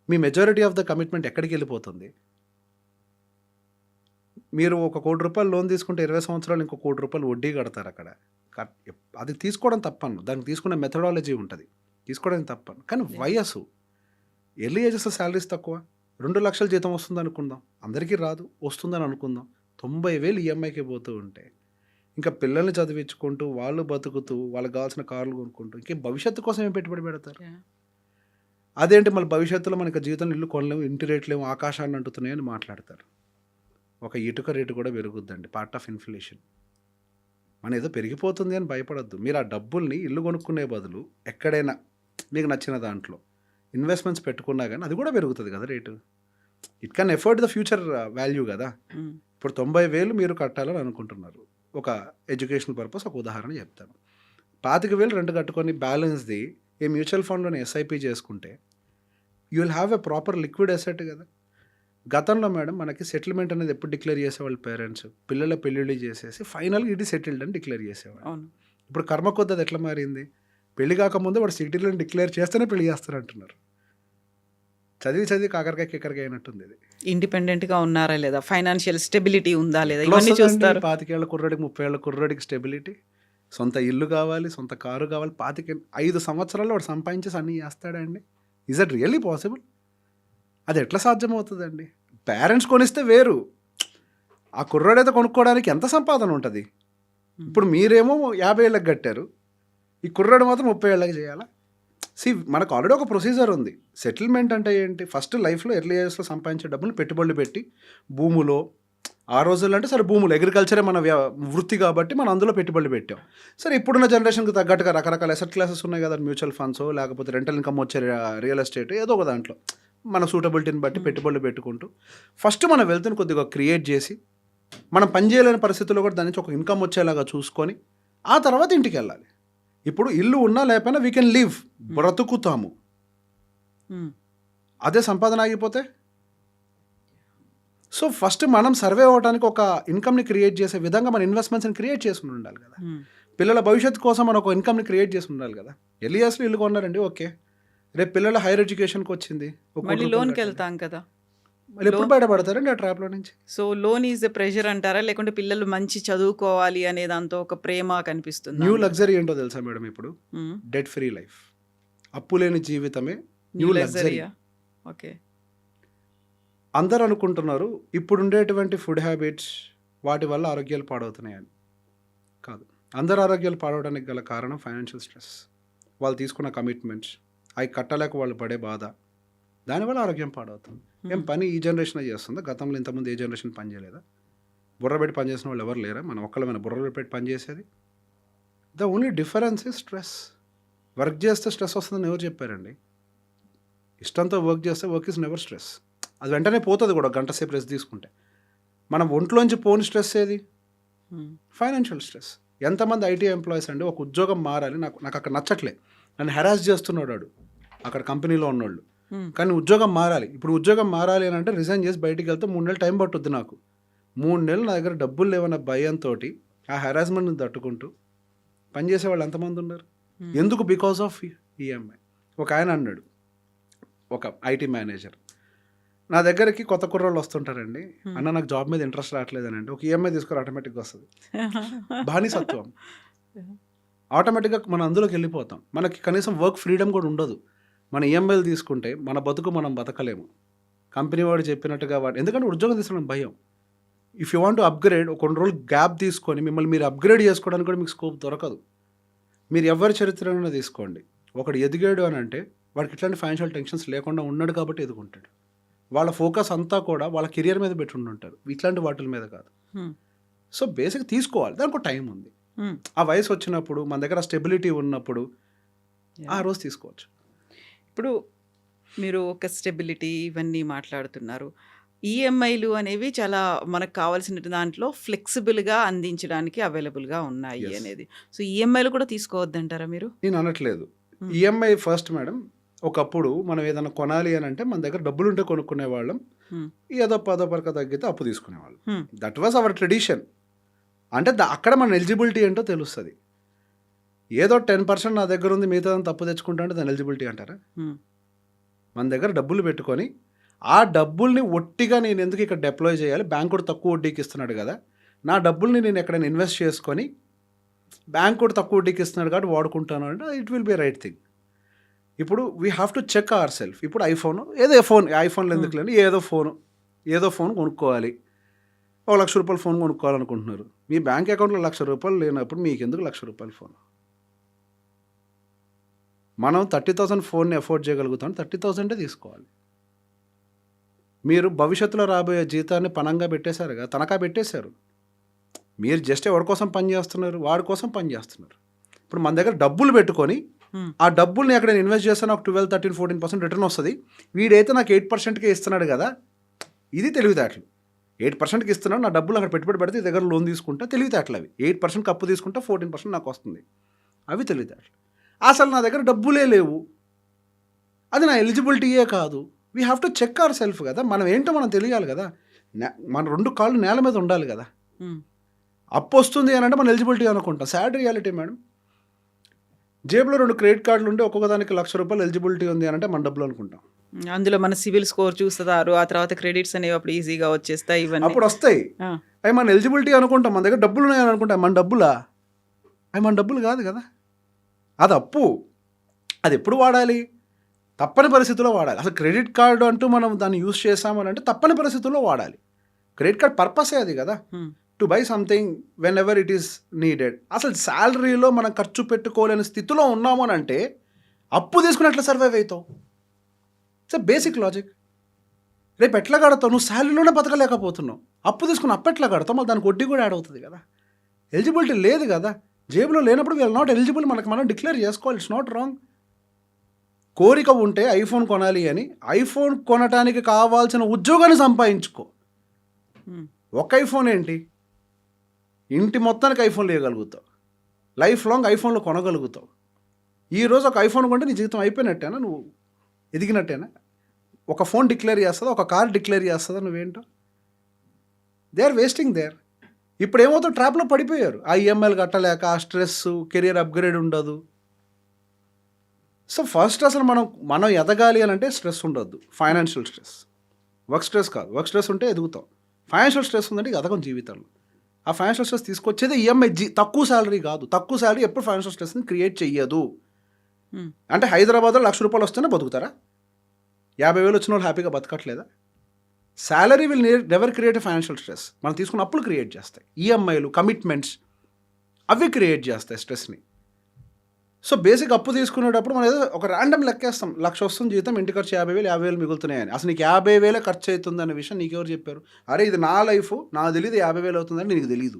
మీ మెజారిటీ ఆఫ్ ద కమిట్మెంట్ ఎక్కడికి వెళ్ళిపోతుంది? మీరు ఒక ₹1,00,00,000 లోన్ తీసుకుంటే 20 సంవత్సరాలు ఇంకో ₹1,00,00,000 వడ్డీ కడతారు అక్కడ. అది తీసుకోవడం తప్పను. దానికి తీసుకునే మెథడాలజీ ఉంటుంది. తీసుకోవడం తప్పను. కానీ వయస్సు ఎర్లీ ఏజెస్లో శాలరీస్ తక్కువ. 2,00,000 జీతం వస్తుంది అనుకుందాం. అందరికీ రాదు, వస్తుందని అనుకుందాం. 90,000 ఈఎంఐకి పోతూ ఉంటే ఇంకా పిల్లల్ని చదివించుకుంటూ వాళ్ళు బతుకుతూ వాళ్ళకి కావాల్సిన కార్లు కొనుక్కుంటూ ఇంకే భవిష్యత్తు కోసం ఏం పెట్టుబడి పెడతారు? అదేంటి మళ్ళీ భవిష్యత్తులో మనకి జీవితంలో ఇల్లు కొనలేము, ఇంటి రేట్లేము ఆకాశాన్ని అంటుతున్నాయని మాట్లాడతారు. ఒక ఇటుక రేటు కూడా పెరుగుద్దండి, పార్ట్ ఆఫ్ ఇన్ఫ్లేషన్. మన ఏదో పెరిగిపోతుంది అని భయపడద్దు. మీరు ఆ డబ్బుల్ని ఇల్లు కొనుక్కునే బదులు ఎక్కడైనా మీకు నచ్చిన దాంట్లో ఇన్వెస్ట్మెంట్స్ పెట్టుకున్నా కానీ అది కూడా పెరుగుతుంది కదా rate. It can afford the future value కదా. ఇప్పుడు 90,000 మీరు కట్టాలని అనుకుంటున్నారు. ఒక ఎడ్యుకేషనల్ పర్పస్ ఒక ఉదాహరణ చెప్తాను. 25,000 రెంట్ కట్టుకొని బ్యాలెన్స్ది ఏ మ్యూచువల్ ఫండ్లోని ఎస్ఐపి చేసుకుంటే you will have a proper liquid asset కదా. గతంలో మేడం మనకి సెటిల్మెంట్ అనేది ఎప్పుడు డిక్లేర్ చేసేవాళ్ళు పేరెంట్స్? పిల్లల పెళ్ళిళ్ళు చేసేసి ఫైనల్గా ఇది సెటిల్డ్ అని డిక్లేర్ చేసేవాళ్ళు. ఇప్పుడు కర్మ కొద్ది అది ఎట్లా మారింది? పెళ్లి కాకముందే వాడు సెటిల్డ్ డిక్లేర్ చేస్తేనే పెళ్లి చేస్తారు అంటున్నారు. చదివి కాకరకాయ కిక్కరకాయ అయినట్టుంది ఇది. ఇండిపెండెంట్గా ఉన్నారా లేదా, ఫైనాన్షియల్ స్టెబిలిటీ ఉందా లేదా, ఇవన్నీ చూస్తారు. 25 ఏళ్ల కుర్రాడికి 30 ఏళ్ల కుర్రాడికి స్టెబిలిటీ, సొంత ఇల్లు కావాలి, సొంత కారు కావాలి. 5 సంవత్సరాల్లో వాడు సంపాదించేసి అన్నీ చేస్తాడండి. Is that really possible? అది ఎట్లా సాధ్యమవుతుందండి? పేరెంట్స్ కొనిస్తే వేరు, ఆ కుర్రాడైతే కొనుక్కోవడానికి ఎంత సంపాదన ఉంటుంది? ఇప్పుడు మీరేమో 50 ఏళ్ళకి కట్టారు, ఈ కుర్రాడు మాత్రం 30 ఏళ్ళకి చేయాలా? మనకు ఆల్రెడీ ఒక ప్రొసీజర్ ఉంది. సెటిల్మెంట్ అంటే ఏంటి? ఫస్ట్ లైఫ్లో ఎర్లీ ఏజ్లో సంపాదించే డబ్బులు పెట్టుబడులు పెట్టి భూములో, ఆ రోజుల్లో అంటే సరే భూములు అగ్రికల్చరే మన వృత్తి కాబట్టి మనం అందులో పెట్టుబడులు పెట్టాం. సరే ఇప్పుడున్న జనరేషన్కి తగ్గట్టుగా రకరకాల అసెట్ క్లాసెస్ ఉన్నాయి కదా, మ్యూచువల్ ఫండ్స్ లేకపోతే రెంటల్ ఇన్కమ్ వచ్చే రియల్ ఎస్టేట్, ఏదో ఒక దాంట్లో మన సూటబిలిటీని బట్టి పెట్టుబడులు పెట్టుకుంటూ ఫస్ట్ మన వెల్త్ని కొద్దిగా క్రియేట్ చేసి మనం పనిచేయలేని పరిస్థితుల్లో కూడా దాని నుంచి ఒక ఇన్కమ్ వచ్చేలాగా చూసుకొని ఆ తర్వాత ఇంటికి వెళ్ళాలి. ఇప్పుడు ఇల్లు ఉన్నా లేకపోయినా వీ కెన్ లివ్, బ్రతుకుతాము. అదే సంపాదన ఆగిపోతే సో ఫస్ట్ మనం సర్వే అవ్వడానికి ఒక ఇన్కమ్ని క్రియేట్ చేసే విధంగా మన ఇన్వెస్ట్మెంట్స్ని క్రియేట్ చేసుకుని ఉండాలి కదా. పిల్లల భవిష్యత్తు కోసం మనం ఒక ఇన్కమ్ని క్రియేట్ చేసి ఉండాలి కదా. ఎర్లీ ఇయర్స్లో ఇల్లు కొన్నారండి, ఓకే, రేపు పిల్లల హైయర్ ఎడ్యుకేషన్కి వచ్చింది, లోన్కి వెళ్తాం కదా, మళ్ళీ ఎప్పుడు బయటపడతారండి ఆ ట్రాప్లో నుంచి? So loan is the pressure అంటారా, లేకుంటే పిల్లలు మంచి చదువుకోవాలి అనే దాంతో ఒక ప్రేమ కనిపిస్తుంది? న్యూ లగ్జరీ ఏంటో తెలుసా మేడం? ఇప్పుడు డెట్ ఫ్రీ లైఫ్, అప్పు లేని జీవితమే న్యూ లగ్జరీ. ఓకే, అందరూ అనుకుంటున్నారు ఇప్పుడు ఉండేటువంటి ఫుడ్ హ్యాబిట్స్ వాటి వల్ల ఆరోగ్యాలు పాడవుతున్నాయని. కాదు, అందరు ఆరోగ్యాలు పాడవడానికి గల కారణం ఫైనాన్షియల్ స్ట్రెస్, వాళ్ళు తీసుకున్న కమిట్మెంట్స్, అవి కట్టలేక వాళ్ళు పడే బాధ, దానివల్ల ఆరోగ్యం పాడవుతుంది. ఏం పని ఈ జనరేషన్ చేస్తుందా? గతంలో ఇంతకుముందు ఏ జనరేషన్ పని చేయలేదా? బుర్ర పెట్టి పని చేసిన వాళ్ళు ఎవరు లేరా? మనం ఒక్కళ్ళమైనా బుర్రలు పెట్టి పని చేసేది? The only difference is stress. Work చేస్తే స్ట్రెస్ వస్తుందని ఎవరు చెప్పారండి? ఇష్టంతో వర్క్ చేస్తే వర్క్ ఇస్ నెవర్ స్ట్రెస్. అది వెంటనే పోతుంది కూడా, గంట సేపు రెస్ట్ తీసుకుంటే. మనం ఒంట్లోంచి పోని స్ట్రెస్ ఏది? Financial stress. ఎంతమంది ఐటీ ఎంప్లాయీస్ అండి ఒక ఉద్యోగం మారాలి, నాకు అక్కడ నచ్చట్లే, నన్ను హెరాస్ చేస్తున్నాడు వాడు అక్కడ కంపెనీలో ఉన్నోళ్ళు, కానీ ఉద్యోగం మారాలి. ఇప్పుడు ఉద్యోగం మారాలి అని అంటే రిజైన్ చేసి బయటికి వెళ్తే 3 నెలలు టైం పట్టుద్ది నాకు. 3 నెలలు నా దగ్గర డబ్బులు లేవన్న భయంతో ఆ హెరాస్మెంట్ని తట్టుకుంటూ పనిచేసే వాళ్ళు ఎంతమంది ఉన్నారు? ఎందుకు? Because of EMI. ఒక ఆయన అన్నాడు, ఒక ఐటీ మేనేజర్ నా దగ్గరికి కొత్త కుర్రోళ్ళు వస్తుంటారండి, అన్న నాకు జాబ్ మీద ఇంట్రెస్ట్ రావట్లేదని అంటే ఒక ఈఎంఐ తీసుకొని ఆటోమేటిక్గా వస్తుంది. బానిసత్వం. ఆటోమేటిక్గా మనం అందులోకి వెళ్ళిపోతాం. మనకి కనీసం వర్క్ ఫ్రీడమ్ కూడా ఉండదు. మన ఈఎంఐలు తీసుకుంటే మన బతుకు మనం బతకలేము. కంపెనీ వాడు చెప్పినట్టుగా ఎందుకంటే ఉద్యోగం తీసుకోవడం భయం. If you want to upgrade, ఒక 2 రోజులు గ్యాప్ తీసుకొని మిమ్మల్ని మీరు అప్గ్రేడ్ చేసుకోవడానికి కూడా మీకు స్కోప్ దొరకదు. మీరు ఎవరి చరిత్రను తీసుకోండి, ఒకడు ఎదిగాడు అని అంటే వాడికి ఇట్లాంటి ఫైనాన్షియల్ టెన్షన్స్ లేకుండా ఉన్నాడు కాబట్టి ఎదుగుంటాడు. వాళ్ళ ఫోకస్ అంతా కూడా వాళ్ళ కెరియర్ మీద పెట్టి ఉంటారు, ఇట్లాంటి వాటి మీద కాదు. సో బేసిక్ తీసుకోవాలి, దానికి ఒక టైం ఉంది. ఆ వయసు వచ్చినప్పుడు మన దగ్గర స్టెబిలిటీ ఉన్నప్పుడు ఆ రోజు తీసుకోవచ్చు. ఇప్పుడు మీరు ఒక స్టెబిలిటీ ఇవన్నీ మాట్లాడుతున్నారు. ఈఎంఐలు అనేవి చాలా మనకు కావాల్సిన దాంట్లో ఫ్లెక్సిబుల్గా అందించడానికి అవైలబుల్గా ఉన్నాయి అనేది. సో ఈఎంఐలు కూడా తీసుకోవద్దంటారా మీరు? నేను అనట్లేదు. ఈఎంఐ ఫస్ట్ మేడం, ఒకప్పుడు మనం ఏదైనా కొనాలి అని అంటే మన దగ్గర డబ్బులు ఉంటే కొనుక్కునే వాళ్ళం, ఏదో పరక తగ్గితే అప్పు తీసుకునేవాళ్ళం. That was our tradition. అంటే అక్కడ మన ఎలిజిబిలిటీ ఏంటో తెలుస్తుంది. ఏదో 10% నా దగ్గర ఉంది, మిగతా తప్పు తెచ్చుకుంటా అంటే దాని ఎలిజిబిలిటీ అంటారా? మన దగ్గర డబ్బులు పెట్టుకొని ఆ డబ్బుల్ని ఒట్టిగా నేను ఎందుకు ఇక్కడ డిప్లాయ్ చేయాలి, బ్యాంకుడు తక్కువ వడ్డీకి ఇస్తున్నాడు కదా, నా డబ్బుల్ని నేను ఎక్కడైనా ఇన్వెస్ట్ చేసుకొని బ్యాంకుడు తక్కువ వడ్డీకి ఇస్తున్నాడు కాబట్టి వాడుకుంటాను అంటే it will be right thing. ఇప్పుడు we have to check our self. ఇప్పుడు ఐఫోన్లు ఎందుకు లేని ఏదో ఫోన్ కొనుక్కోవాలి, ₹1,00,000 ఫోన్ కొనుక్కోవాలనుకుంటున్నారు. మీ బ్యాంక్ అకౌంట్లో ₹1,00,000 లేనప్పుడు మీకు ఎందుకు ₹1,00,000 ఫోన్? మనం 30,000 ఫోన్ని అఫోర్డ్ చేయగలుగుతాం, 30,000 తీసుకోవాలి. మీరు భవిష్యత్తులో రాబోయే జీతాన్ని పణంగా పెట్టేశారు కదా, తనఖా పెట్టేశారు. మీరు జస్ట్ ఎవరి కోసం పని చేస్తున్నారు, వాడి కోసం పని చేస్తున్నారు. ఇప్పుడు మన దగ్గర డబ్బులు పెట్టుకొని ఆ డబ్బుల్ని ఎక్కడ ఇన్వెస్ట్ చేస్తాను ఒక 12, 13, 14% రిటర్న్ వస్తుంది. వీడైతే నాకు 8%కే ఇస్తున్నాడు కదా, ఇది తెలివితేటలు. 8%కి ఇస్తున్నాడు, నా డబ్బులు అక్కడ పెట్టుబడి పెడితే దగ్గర లోన్ తీసుకుంటా, తెలివితేటలు అవి. 8% అప్పు తీసుకుంటా, 14% నాకు వస్తుంది, అవి తెలివితేటలు. అసలు నా దగ్గర డబ్బులే లేవు, అది నా ఎలిజిబిలిటీయే కాదు. We have to check our self కదా, మనం ఏంటో మనం తెలియాలి కదా. మన 2 కాళ్ళు నేల మీద ఉండాలి కదా. అప్పు వస్తుంది అని అంటే మన ఎలిజిబిలిటీ అనుకుంటాం. Sad reality madam. జేబులో 2 క్రెడిట్ కార్డులు ఉంటే ఒక్కొక్క దానికి ₹1,00,000 ఎలిజిబిలిటీ ఉంది అని అంటే మన డబ్బులు అనుకుంటాం. అందులో మన సివిల్ స్కోర్ చూస్తారు, ఆ తర్వాత క్రెడిట్స్ అనేవి అప్పుడు ఈజీగా వచ్చేస్తాయి. ఇవన్నీ అప్పుడు వస్తాయి, అవి మన ఎలిజిబిలిటీ అనుకుంటాం. మన దగ్గర డబ్బులు ఉన్నాయని అనుకుంటాం, మన డబ్బులా? అవి మన డబ్బులు కాదు కదా, అది అప్పు. అది ఎప్పుడు వాడాలి? తప్పని పరిస్థితుల్లో వాడాలి. అసలు క్రెడిట్ కార్డు అంటూ మనం దాన్ని యూజ్ చేసామని అంటే తప్పని పరిస్థితుల్లో వాడాలి. క్రెడిట్ కార్డ్ పర్పసే అది కదా, to buy something when ever it is needed. అసలు శాలరీలో మనం ఖర్చు పెట్టుకోలేని స్థితిలో ఉన్నాము అని అంటే అప్పు తీసుకుని ఎట్లా సర్వైవ్ అవుతావు? It's basic logic. రేపు ఎట్లా కడతావు? నువ్వు శాలరీలోనే బతకలేకపోతున్నావు, అప్పు తీసుకుని అప్పు ఎట్లా కడతావు? మళ్ళీ దానికి వడ్డీ కూడా యాడ్ అవుతుంది కదా. ఎలిజిబిలిటీ లేదు కదా, జేబులో లేనప్పుడు వీఆర్ నాట్ ఎలిజిబుల్. మనకు మనం డిక్లేర్ చేసుకోవాలి, ఇట్స్ నాట్ రాంగ్. కోరిక ఉంటే ఐఫోన్ కొనాలి అని, ఐఫోన్ కొనటానికి కావాల్సిన ఉద్యోగాన్ని సంపాదించుకో. ఒక ఐఫోన్ ఏంటి, ఇంటి మొత్తానికి ఐఫోన్లు ఇవ్వగలుగుతావు, లైఫ్ లాంగ్ ఐఫోన్లు కొనగలుగుతావు. ఈరోజు ఒక ఐఫోన్ కొంటే నీ జీవితం అయిపోయినట్టేనా, నువ్వు ఎదిగినట్టేనా? ఒక ఫోన్ డిక్లేర్ చేస్తుందా, ఒక కార్ డిక్లేర్ చేస్తుందా? నువ్వేంటో దే ఆర్ వేస్టింగ్ దేర్. ఇప్పుడు ఏమవుతావు, ట్రాప్లో పడిపోయారు. ఆ ఈఎంఐలు కట్టలేక, ఆ స్ట్రెస్, కెరియర్ అప్గ్రేడ్ ఉండదు. సో ఫస్ట్ అసలు మనం ఎదగాలి అని అంటే స్ట్రెస్ ఉండొద్దు. ఫైనాన్షియల్ స్ట్రెస్, వర్క్ స్ట్రెస్ కాదు. వర్క్ స్ట్రెస్ ఉంటే ఎదుగుతాం. ఫైనాన్షియల్ స్ట్రెస్ ఉందంటే ఎదగం జీవితంలో. ఆ ఫైనాన్షియల్ స్ట్రెస్ తీసుకొచ్చేది ఈఎంఐ. తక్కువ శాలరీ కాదు, తక్కువ శాలరీ ఎప్పుడు ఫైనాన్షియల్ స్ట్రెస్ని క్రియేట్ చెయ్యదు. అంటే హైదరాబాద్లో ₹1,00,000 వస్తేనే బతుకుతారా? 50,000 వచ్చిన వాళ్ళు హ్యాపీగా బతకట్లేదా? Salary will never create financial stress. మనం తీసుకున్న అప్పులు క్రియేట్ చేస్తాయి, ఈఎంఐలు, కమిట్మెంట్స్, అవి క్రియేట్ చేస్తాయి స్ట్రెస్ని. సో బేసిక్ అప్పు తీసుకునేటప్పుడు మనం ఏదో ఒక ర్యాండమ్ లెక్కేస్తాం, 1,00,000 వస్తుంది జీతం, ఇంటి ఖర్చు 50,000, 50,000 మిగులుతున్నాయని. అసలు నీకు 50,000 ఖర్చు అవుతుంది అనే విషయం నీకెవరు చెప్పారు? అరే ఇది నా లైఫ్, నాకు తెలియదు 50,000 అవుతుందని నీకు తెలియదు.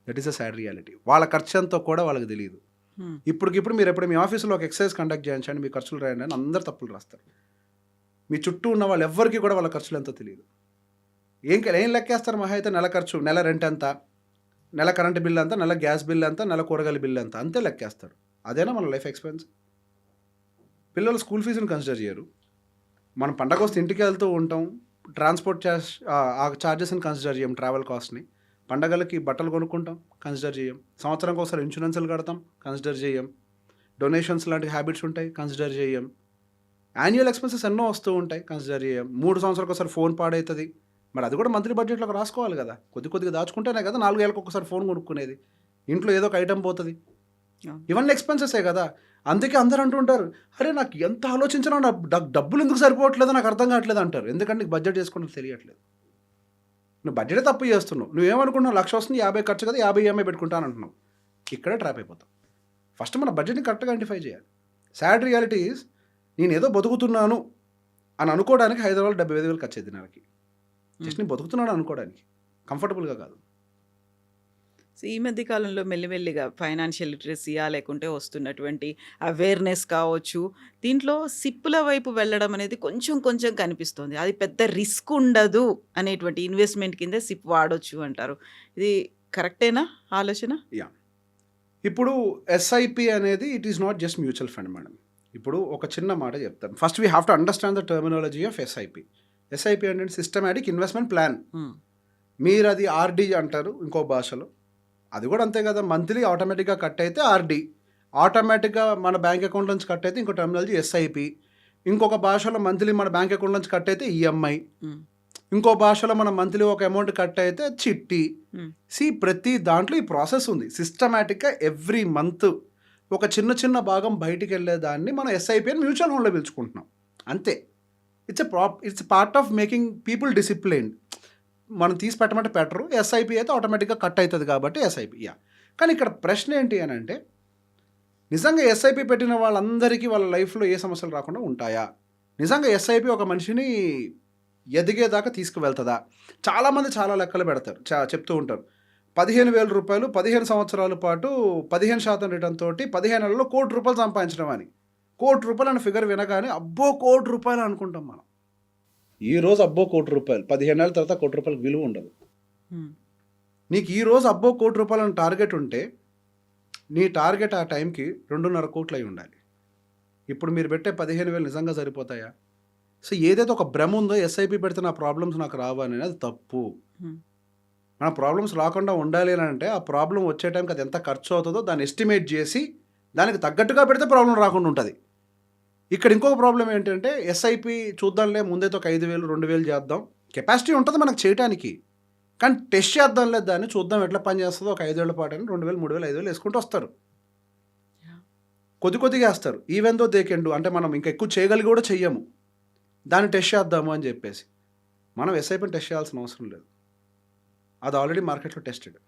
That is a sad reality. వాళ్ళ ఖర్చు ఎంతో కూడా వాళ్ళకి తెలియదు. ఇప్పటికిప్పుడు మీరు ఎప్పుడు మీ ఆఫీసులో ఒక ఎక్సర్సైజ్ కండక్ట్ చేయించండి, మీ ఖర్చులు రాయండి అని అందరు తప్పులు రాస్తారు. మీ చుట్టూ ఉన్న వాళ్ళు ఎవ్వరికి కూడా వాళ్ళ ఖర్చులు ఎంతో తెలియదు. ఏం లెక్కేస్తారు? మహా అయితే నెల ఖర్చు, నెల రెంట్ ఎంత, నెల కరెంట్ బిల్ ఎంత, నెల గ్యాస్ బిల్ ఎంత, నెల కూరగాయల బిల్ ఎంత, అంతే లెక్కేస్తాడు. అదేనా మన లైఫ్ ఎక్స్పెన్స్? పిల్లలు స్కూల్ ఫీజుని కన్సిడర్ చేయరు. మనం పండగ వస్తే ఇంటికి వెళ్తూ ఉంటాం, ట్రాన్స్పోర్ట్ ఛార్జెస్ని కన్సిడర్ చేయం, ట్రావెల్ కాస్ట్ని. పండగలకి బట్టలు కొనుక్కుంటాం, కన్సిడర్ చేయం. సంవత్సరానికి ఒకసారి ఇన్సూరెన్స్లు కడతాం, కన్సిడర్ చేయం. డొనేషన్స్ లాంటి హ్యాబిట్స్ ఉంటాయి, కన్సిడర్ చేయం. యాన్యువల్ ఎక్స్పెన్సెస్ ఎన్నో వస్తూ ఉంటాయి, కన్సిడర్ చేయం. 3 సంవత్సరాలకు ఒకసారి ఫోన్ పాడవుతుంది, మరి అది కూడా మంత్లీ బడ్జెట్లోకి రాసుకోవాలి కదా. కొద్దిగా దాచుకుంటేనే కదా 4 ఏళ్ళకి ఒకసారి ఫోన్ కొనుక్కునేది. ఇంట్లో ఏదో ఒక ఐటెం పోతుంది, ఇవన్నీ ఎక్స్పెన్సెసే కదా. అందుకే అందరూ అంటుంటారు, అరే నాకు ఎంత ఆలోచించినా నాకు డబ్బులు ఎందుకు సరిపోవట్లేదో నాకు అర్థం కావట్లేదు అంటారు. ఎందుకంటే నీకు బడ్జెట్ చేసుకోవడం తెలియట్లేదు. నువ్వు బడ్జెటే తప్పు చేస్తున్నావు. నువ్వేమనుకుంటున్నావు, 1,00,000 వస్తుంది, 50 ఖర్చు కదా, 50 ఈఎంఐ పెట్టుకుంటాను అంటున్నావు. ఇక్కడే ట్రాప్ అయిపోతావు. ఫస్ట్ మన బడ్జెట్ని కరెక్ట్గా ఐడెంటిఫై చేయాలి. సాడ్ రియాలిటీ ఈజ్, నేను ఏదో బతుకుతున్నాను అని అనుకోవడానికి హైదరాబాద్ 75,000 ఖర్చు అయింది నెలకి. జస్ట్ నేను బతుకుతున్నాను అనుకోవడానికి, కంఫర్టబుల్గా కాదు. సో ఈ మధ్య కాలంలో మెల్లిమెల్లిగా ఫైనాన్షియల్ లిటరసీయా లేకుంటే వస్తున్నటువంటి అవేర్నెస్ కావచ్చు, దీంట్లో సిప్పుల వైపు వెళ్ళడం అనేది కొంచెం కనిపిస్తుంది. అది పెద్ద రిస్క్ ఉండదు అనేటువంటి ఇన్వెస్ట్మెంట్ కింద సిప్ వాడొచ్చు అంటారు. ఇది కరెక్టేనా ఆలోచన? యా, ఇప్పుడు ఎస్ఐపి అనేది it is not just mutual fund madam. ఇప్పుడు ఒక చిన్న మాట చెప్తాను. First we have to understand the terminology of SIP. SIP అంటే సిస్టమాటిక్ ఇన్వెస్ట్మెంట్ ప్లాన్. మీరు అది ఆర్డి అంటారు ఇంకో భాషలో, అది కూడా అంతే కదా. మంత్లీ ఆటోమేటిక్గా కట్ అయితే ఆర్డి, ఆటోమేటిక్గా మన బ్యాంక్ అకౌంట్ నుంచి కట్ అయితే ఇంకో టర్మినాలజీ ఎస్ఐపి. ఇంకొక భాషలో మంత్లీ మన బ్యాంక్ అకౌంట్ నుంచి కట్ అయితే ఈఎంఐ, ఉమ్, ఇంకో భాషలో మనం మంత్లీ ఒక అమౌంట్ కట్ అయితే చిట్టి. ఉమ్, ప్రతి దాంట్లో ఈ ప్రాసెస్ ఉంది. సిస్టమేటిక్గా ఎవ్రీ మంత్ ఒక చిన్న చిన్న భాగం బయటికి వెళ్ళేదాన్ని మనం ఎస్ఐపి అని మ్యూచువల్ ఫండ్లో పిలుచుకుంటున్నాం అంతే. It's part of making people disciplined. మనం తీసి పెట్టమంటే పెట్టరు, ఎస్ఐపి అయితే ఆటోమేటిక్గా కట్ అవుతుంది కాబట్టి ఎస్ఐపి. కానీ ఇక్కడ ప్రశ్న ఏంటి అని అంటే, నిజంగా ఎస్ఐపి పెట్టిన వాళ్ళందరికీ వాళ్ళ లైఫ్లో ఏ సమస్యలు రాకుండా ఉంటాయా? నిజంగా ఎస్ఐపి ఒక మనిషిని ఎదిగేదాకా తీసుకువెళ్తుందా? చాలామంది చాలా లెక్కలు పెడతారు, చెప్తూ ఉంటారు 15,000 రూపాయలు 15 సంవత్సరాల పాటు 15% రిటర్న్ తోటి 15 నెలల్లో ₹1,00,00,000 సంపాదించడం అని. ₹1,00,00,000 అనే ఫిగర్ వినగానే అబ్బో ₹1,00,00,000 అనుకుంటాం మనం. ఈ రోజు అబ్బో ₹1,00,00,000, 15 నెలల తర్వాత ₹1,00,00,000 విలువ ఉండదు. ఉమ్, నీకు ఈ రోజు అబ్బో ₹1,00,00,000 అని టార్గెట్ ఉంటే నీ టార్గెట్ ఆ టైంకి 2.5 కోట్లు అయి ఉండాలి. ఇప్పుడు మీరు పెట్టే 15,000 నిజంగా సరిపోతాయా? సో ఏదైతే ఒక భ్రమ ఉందో ఎస్ఐపి పెడితే నా ప్రాబ్లమ్స్ నాకు రావని, అది తప్పు. ఉమ్, మన ప్రాబ్లమ్స్ రాకుండా ఉండాలి అని అంటే ఆ ప్రాబ్లం వచ్చే టైంకి అది ఎంత ఖర్చు అవుతుందో దాన్ని ఎస్టిమేట్ చేసి దానికి తగ్గట్టుగా పెడితే ప్రాబ్లం రాకుండా ఉంటుంది. ఇక్కడ ఇంకొక ప్రాబ్లం ఏంటంటే ఎస్ఐపి చూద్దాంలే ముందైతే ఒక 5,000 2,000 చేద్దాం, కెపాసిటీ ఉంటుంది మనకు చేయడానికి, కానీ టెస్ట్ చేద్దాంలే దాన్ని, చూద్దాం ఎట్లా పని చేస్తుందో, ఒక 5 ఏళ్ల పాటు అని 2,000 3,000 5,000 వేసుకుంటూ వస్తారు. yeah, కొద్దిగా వేస్తారు. Even though they can do, అంటే మనం ఇంకా ఎక్కువ చేయగలిగి కూడా చెయ్యము, దాన్ని టెస్ట్ చేద్దాము అని చెప్పేసి. మనం ఎస్ఐపిని టెస్ట్ చేయాల్సిన అవసరం లేదు, అది ఆల్రెడీ మార్కెట్లో టెస్టెడ్.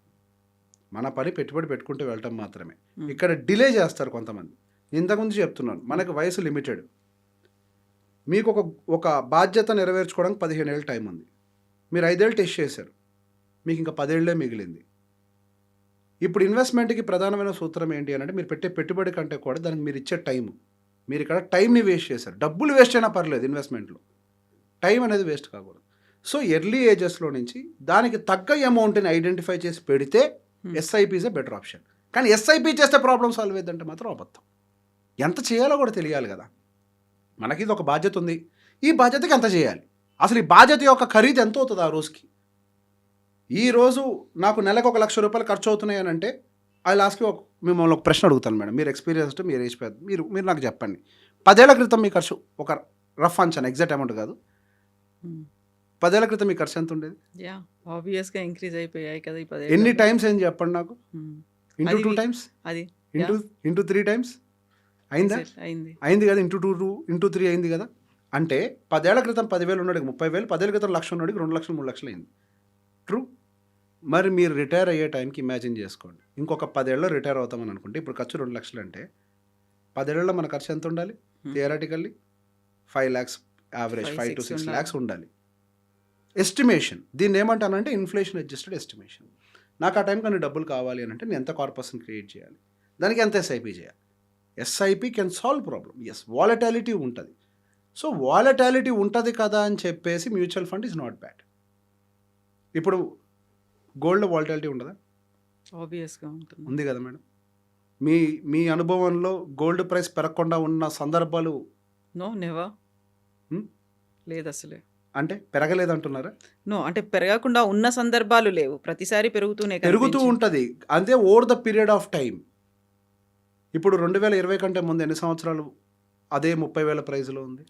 మన పని పెట్టుబడి పెట్టుకుంటూ వెళ్ళటం మాత్రమే. ఇక్కడ డిలే చేస్తారు కొంతమంది. ఇంతకుముందు చెప్తున్నాను, మనకు వయసు లిమిటెడ్. మీకు ఒక బాధ్యత నెరవేర్చుకోవడానికి 15 ఏళ్ళు టైం ఉంది. మీరు 5 ఏళ్ళు టెస్ట్ చేశారు, మీకు ఇంకా 10 ఏళ్లే మిగిలింది. ఇప్పుడు ఇన్వెస్ట్మెంట్కి ప్రధానమైన సూత్రం ఏంటి అని అంటే, మీరు పెట్టే పెట్టుబడి కంటే కూడా దానికి మీరు ఇచ్చే టైం. మీరు ఇక్కడ టైంని వేస్ట్ చేశారు. డబ్బులు వేస్ట్ అయినా పర్లేదు, ఇన్వెస్ట్మెంట్లో టైం అనేది వేస్ట్ కాకూడదు. సో ఎర్లీ ఏజెస్లో నుంచి దానికి తగ్గ అమౌంట్ని ఐడెంటిఫై చేసి పెడితే SIP is a better option. కానీ ఎస్ఐపి చేస్తే ప్రాబ్లమ్ సాల్వ్ అయ్యేదంటే మాత్రం అబద్ధం. ఎంత చేయాలో కూడా తెలియాలి కదా. మనకి ఇది ఒక బాధ్యత ఉంది, ఈ బాధ్యతకి ఎంత చేయాలి, అసలు ఈ బాధ్యత యొక్క ఖరీదు ఎంత అవుతుంది ఆ రోజుకి. ఈరోజు నాకు నెలకు ₹1,00,000 ఖర్చు అవుతున్నాయి అని అంటే, ఐ లాస్ట్కి మిమ్మల్ని ఒక ప్రశ్న అడుగుతాను మేడం, మీరు ఎక్స్పీరియన్స్డ్, మీరు ఏజ్ పెద్ద, మీరు నాకు చెప్పండి, 10 ఏళ్ల క్రితం మీ ఖర్చు, ఒక రఫ్ అంచనా, ఎగ్జాక్ట్ అమౌంట్ కాదు, 10 ఏళ్ల క్రితం మీ ఖర్చు ఎంత ఉండేది? యా ఆబ్వియస్గా ఇంక్రీజ్ అయిపోయాయి కదా ఈ 10 ఎన్ని టైమ్స్ ఏం చెప్పండి నాకు? ఇంటూ 2 టైమ్స్, అది ఇంటూ 3 టైమ్స్ అయిందా? అయింది కదా. ఇంటూ 2 ఇంటూ 3 అయింది కదా. అంటే 10 ఏళ్ల క్రితం 10,000 ఉన్నాడికి 30,000, 10 ఏళ్ల క్రితం 1,00,000 ఉన్నాడికి 2,00,000 3,00,000 అయింది. ట్రూ. మరి మీరు రిటైర్ అయ్యే టైంకి ఇమాజిన్ చేసుకోండి, ఇంకొక 10 ఏళ్ళలో రిటైర్ అవుతామని అనుకుంటే ఇప్పుడు ఖర్చు 2,00,000 అంటే 10 ఏళ్లలో మన ఖర్చు ఎంత ఉండాలి? థియరాటికల్లీ 5 lakhs యావరేజ్, 5 to 6 lakhs ఉండాలి. ఎస్టిమేషన్, దీన్ని ఏమంటానంటే ఇన్ఫ్లేషన్ అడ్జస్టెడ్ ఎస్టిమేషన్. నాకు ఆ టైం కానీ డబ్బులు కావాలి అని అంటే నేను ఎంత కార్పస్ని క్రియేట్ చేయాలి, దానికి ఎంత ఎస్ఐపి చేయాలి. SIP can solve problem. Yes, volatility ఉంటుంది. సో వాలటాలిటీ ఉంటుంది కదా అని చెప్పేసి mutual fund is not bad. ఇప్పుడు గోల్డ్లో వాలటాలిటీ ఉండదా? ఆబ్వియస్గా ఉంటుంది. ఉంది కదా మేడం. మీ అనుభవంలో గోల్డ్ ప్రైస్ పెరగకుండా ఉన్న సందర్భాలు? No, never. లేదు అసలే. అంటే పెరగలేదంటున్నారా? నో, అంటే పెరగకుండా ఉన్న సందర్భాలు లేవు, ప్రతిసారి పెరుగుతూ ఉంటుంది. అంతే over the period of time. ఇప్పుడు 2020 కంటే ముందు ఎన్ని సంవత్సరాలు అదే 30,000 ప్రైజ్లో ఉంది?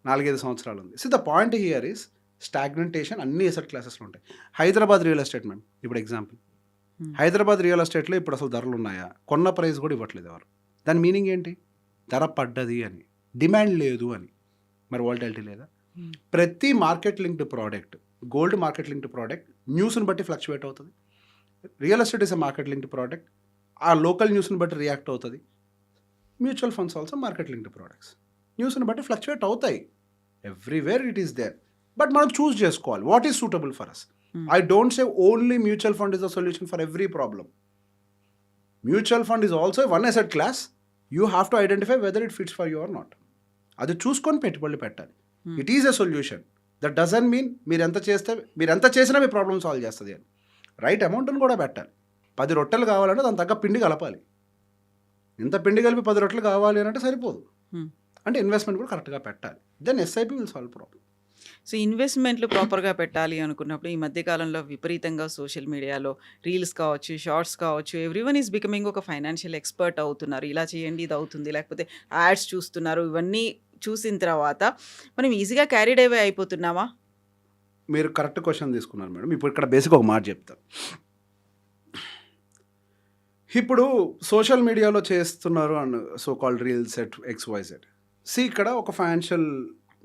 4-5 సంవత్సరాలు ఉంది. ద పాయింట్ హియర్ ఈస్ స్టాగ్నెంటేషన్ అన్ని ఎసెట్ క్లాసెస్లో ఉంటాయి. హైదరాబాద్ రియల్ ఎస్టేట్ మ్యామ్, ఇప్పుడు ఎగ్జాంపుల్, హైదరాబాద్ రియల్ ఎస్టేట్లో ఇప్పుడు అసలు ధరలు ఉన్నాయా? కొన్న ప్రైస్ కూడా ఇవ్వట్లేదు ఎవరు. దాని మీనింగ్ ఏంటి? ధర పడ్డది అని, డిమాండ్ లేదు అని. మరి వాలటాలిటీ లేదా? ప్రతి market linked product, gold market linked product న్యూస్ని బట్టి ఫ్లక్చువేట్ అవుతుంది. Real estate is a market linked product, ఆ లోకల్ న్యూస్ని బట్టి రియాక్ట్ అవుతుంది. Mutual funds also market linked products, న్యూస్ని బట్టి ఫ్లక్చువేట్ అవుతాయి. Everywhere it is there, but మనం చూస్ చేసుకోవాలి what is suitable for us. I don't say only mutual fund is the solution for every problem. Mutual fund is also one asset class. You have to identify whether it fits for you or not. అది చూసుకొని పెట్టుబడులు పెట్టాలి. It is a solution. That doesn't mean మీరు ఎంత చేసినా మీ problem solve చేస్తుంది అని. Right అమౌంట్ని కూడా పెట్టాలి. 10 రొట్టెలు కావాలంటే దాని తగ్గ పిండి కలపాలి. ఇంత పిండి కలిపి 10 రొట్టెలు కావాలి అని అంటే సరిపోదు. అంటే ఇన్వెస్ట్మెంట్ కూడా కరెక్ట్గా పెట్టాలి. Then SIP will solve problem. So ఇన్వెస్ట్మెంట్లు ప్రాపర్గా పెట్టాలి అనుకున్నప్పుడు ఈ మధ్యకాలంలో విపరీతంగా సోషల్ మీడియాలో రీల్స్ కావచ్చు, షార్ట్స్ కావచ్చు, ఎవ్రీవన్ ఈజ్ బికమింగ్ ఒక ఫైనాన్షియల్ ఎక్స్పర్ట్ అవుతున్నారు. ఇలా చేయండి ఇది అవుతుంది, లేకపోతే యాడ్స్ చూస్తున్నారు. ఇవన్నీ చూసిన తర్వాత మనం ఈజీగా క్యారీడ్ అవే అయిపోతున్నామా? మీరు కరెక్ట్ క్వశ్చన్ తీసుకున్నారు మేడం. ఇప్పుడు ఇక్కడ బేసిక్ ఒక మాట చెప్తా. ఇప్పుడు సోషల్ మీడియాలో చేస్తున్నారు and so called reels at XYZ. ఇక్కడ ఒక ఫైనాన్షియల్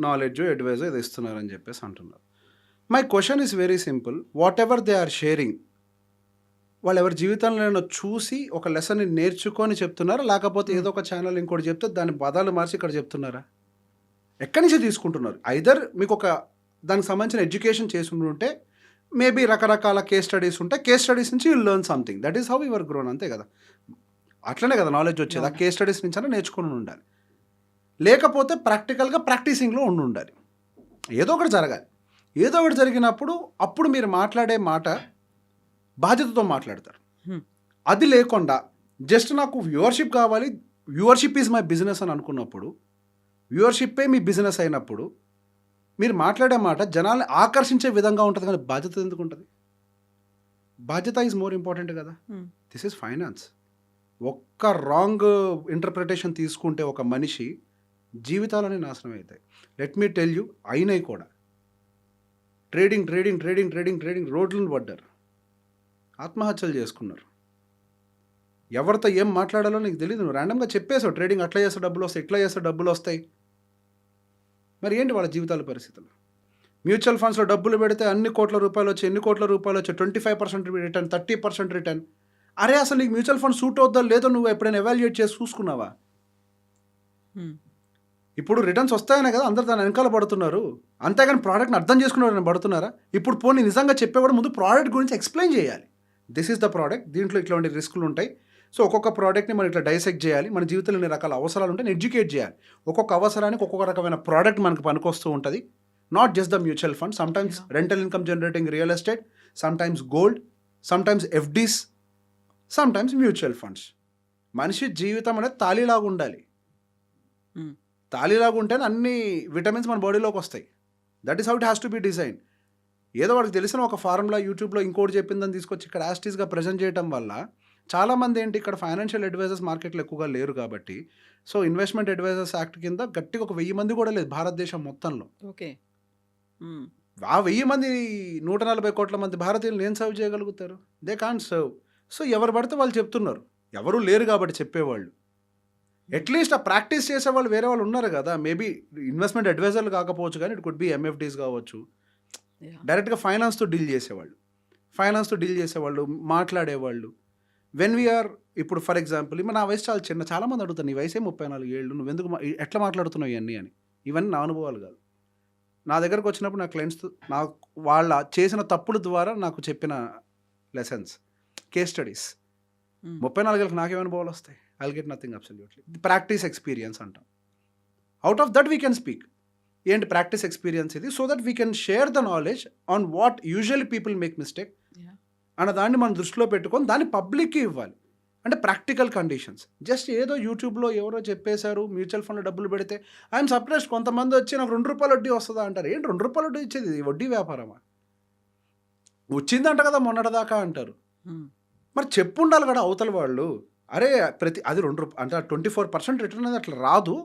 నాలెడ్జ్ అడ్వైజ్ ఇది ఇస్తున్నారు అని చెప్పేసి అంటున్నారు. My question is very simple. Whatever they are sharing, వాళ్ళు ఎవరి జీవితంలో చూసి ఒక లెసన్ని నేర్చుకొని చెప్తున్నారా, లేకపోతే ఏదో ఒక ఛానల్ ఇంకోటి చెప్తే దాని పదాలు మార్చి ఇక్కడ చెప్తున్నారా? ఎక్కడి నుంచి తీసుకుంటున్నారు? ఐదర్ మీకు ఒక దానికి సంబంధించిన ఎడ్యుకేషన్ చేసి ఉంటే మేబీ రకరకాల కేస్ స్టడీస్ ఉంటాయి. కేస్ స్టడీస్ నుంచి you learn something. That is how your grown, అంతే కదా. అట్లనే కదా నాలెడ్జ్ వచ్చేది. ఆ కేస్ స్టడీస్ నుంచి అయినా నేర్చుకుని ఉండాలి, లేకపోతే ప్రాక్టికల్గా ప్రాక్టీసింగ్లో ఉండాలి. ఏదో ఒకటి జరగాలి. ఏదో ఒకటి జరిగినప్పుడు అప్పుడు మీరు మాట్లాడే మాట బాధ్యతతో మాట్లాడతారు. అది లేకుండా జస్ట్ నాకు వ్యూవర్షిప్ కావాలి, వ్యూవర్షిప్ ఈజ్ మై బిజినెస్ అని అనుకున్నప్పుడు, వ్యూవర్షిప్పే మీ బిజినెస్ అయినప్పుడు మీరు మాట్లాడే మాట జనాల్ని ఆకర్షించే విధంగా ఉంటుంది. కానీ బాధ్యత ఎందుకు ఉంటుంది? బాధ్యత ఈజ్ మోర్ ఇంపార్టెంట్ కదా. This is finance. ఒక్క రాంగ్ ఇంటర్ప్రిటేషన్ తీసుకుంటే ఒక మనిషి జీవితాలని నాశనం అవుతాయి. లెట్ మీ టెల్ యూ, అయినాయి కూడా. Trading trading trading trading trading రోడ్లను పడ్డారు, ఆత్మహత్యలు చేసుకున్నారు. ఎవరితో ఏం మాట్లాడాలో నీకు తెలియదు. నువ్వు ర్యాండమ్గా చెప్పేసావు ట్రేడింగ్ అట్లా చేస్తే డబ్బులు వస్తాయి, ఇట్లా చేస్తే డబ్బులు వస్తాయి. మరి ఏంటి వాళ్ళ జీవితాల పరిస్థితులు? మ్యూచువల్ ఫండ్స్లో డబ్బులు పెడితే అన్ని కోట్ల రూపాయలు వచ్చి 25% రిటర్న్, 30% రిటర్న్. అరే అసలు నీకు మ్యూచువల్ ఫండ్ సూట్ అవుద్దా లేదో నువ్వు ఎప్పుడైనా ఎవాల్యుయేట్ చేసి చూసుకున్నావా? ఇప్పుడు రిటర్న్స్ వస్తాయనే కదా అందరు దాని వెనకాల పడుతున్నారు, అంతేగాని ప్రోడక్ట్ని అర్థం చేసుకునే పడుతున్నారా? ఇప్పుడు పోనీ నిజంగా చెప్పేవాడు ముందు ప్రోడక్ట్ గురించి ఎక్స్ప్లెయిన్ చేయాలి. దిస్ ఈస్ ద ప్రోడక్ట్, దీంట్లో ఇట్లాంటి రిస్కులు ఉంటాయి. సో ఒక్కొక్క ప్రోడక్ట్ని మనం ఇట్లా డైసెక్ట్ చేయాలి. మన జీవితంలో ఎన్ని రకాల అవసరాలు ఉంటాయి ఎడ్యుకేట్ చేయాలి. ఒక్కొక్క అవసరానికి ఒక్కొక్క రకమైన ప్రోడక్ట్ మనకు పనికొస్తూ ఉంటుంది. Not just the mutual fund, sometimes rental income generating real estate, sometimes gold, sometimes FDs, sometimes mutual funds. మనిషి జీవితం అనేది తాళీలాగా ఉండాలి. తాళీలాగా ఉంటేనే అన్ని విటమిన్స్ మన బాడీలోకి వస్తాయి. That is how it has to be design. ఏదో వాడికి తెలిసిన ఒక ఫార్ములా యూట్యూబ్లో ఇంకోటి చెప్పిందని తీసుకొచ్చి ఇక్కడ యాస్టీస్గా ప్రజెంట్ చేయడం వల్ల చాలామంది ఏంటి ఇక్కడ ఫైనాన్షియల్ అడ్వైజర్స్ మార్కెట్లో ఎక్కువగా లేరు కాబట్టి, సో ఇన్వెస్ట్మెంట్ అడ్వైజర్స్ యాక్ట్ కింద గట్టిగా ఒక 1000 మంది కూడా లేదు భారతదేశం మొత్తంలో. ఓకే. ఆ 1000 మంది 140 కోట్ల మంది భారతీయులు ఏం సర్వ్ చేయగలుగుతారు? They can't serve. సో ఎవరు పడితే వాళ్ళు చెప్తున్నారు, ఎవరు లేరు కాబట్టి చెప్పేవాళ్ళు. అట్లీస్ట్ ఆ ప్రాక్టీస్ చేసేవాళ్ళు వేరే వాళ్ళు ఉన్నారు కదా. మేబీ ఇన్వెస్ట్మెంట్ అడ్వైజర్లు కాకపోవచ్చు, కానీ ఇట్ కుడ్ బి MFDs కావచ్చు. డైరెక్ట్గా ఫైనాన్స్తో డీల్ చేసేవాళ్ళు, మాట్లాడేవాళ్ళు. వెన్ వీఆర్ ఇప్పుడు ఫర్ ఎగ్జాంపుల్ నా వయసు చాలా చిన్న, చాలామంది అడుగుతాను నీ వయసే 34 ఏళ్ళు, నువ్వు ఎందుకు ఎట్లా మాట్లాడుతున్నావు ఇవన్నీ అని. ఇవన్నీ నా అనుభవాలు కాదు. నా దగ్గరకు వచ్చినప్పుడు నా క్లయింట్స్ నాకు వాళ్ళ చేసిన తప్పుల ద్వారా నాకు చెప్పిన లెసన్స్, కేస్ స్టడీస్. 34 ఏళ్ళకి నాకేం అనుభవాలు వస్తాయి? I'll get nothing absolutely. Practice experience అంటాం. Out of that we can speak. ఏంటి ప్రాక్టీస్ ఎక్స్పీరియన్స్ ఇది? So that we can share the knowledge on what usually people make mistake అన్న దాన్ని మనం దృష్టిలో పెట్టుకొని దాన్ని పబ్లిక్కి ఇవ్వాలి. అంటే ప్రాక్టికల్ కండిషన్స్. జస్ట్ ఏదో యూట్యూబ్లో ఎవరో చెప్పేశారు మ్యూచువల్ ఫండ్లో డబ్బులు పెడితే ఐఎమ్ సర్ప్రైజ్డ్ కొంతమంది వచ్చి నాకు ₹2 వడ్డీ వస్తుందా అంటారు. ఏంటి ₹2 వడ్డీ ఇచ్చేది? వడ్డీ వ్యాపారమా? వచ్చిందంట కదా మొన్నటిదాకా అంటారు. మరి చెప్పు ఉండాలి కదా అవతల వాళ్ళు. అరే అది ₹2 అంటే 24% రిటర్న్ అనేది అట్లా రాదు.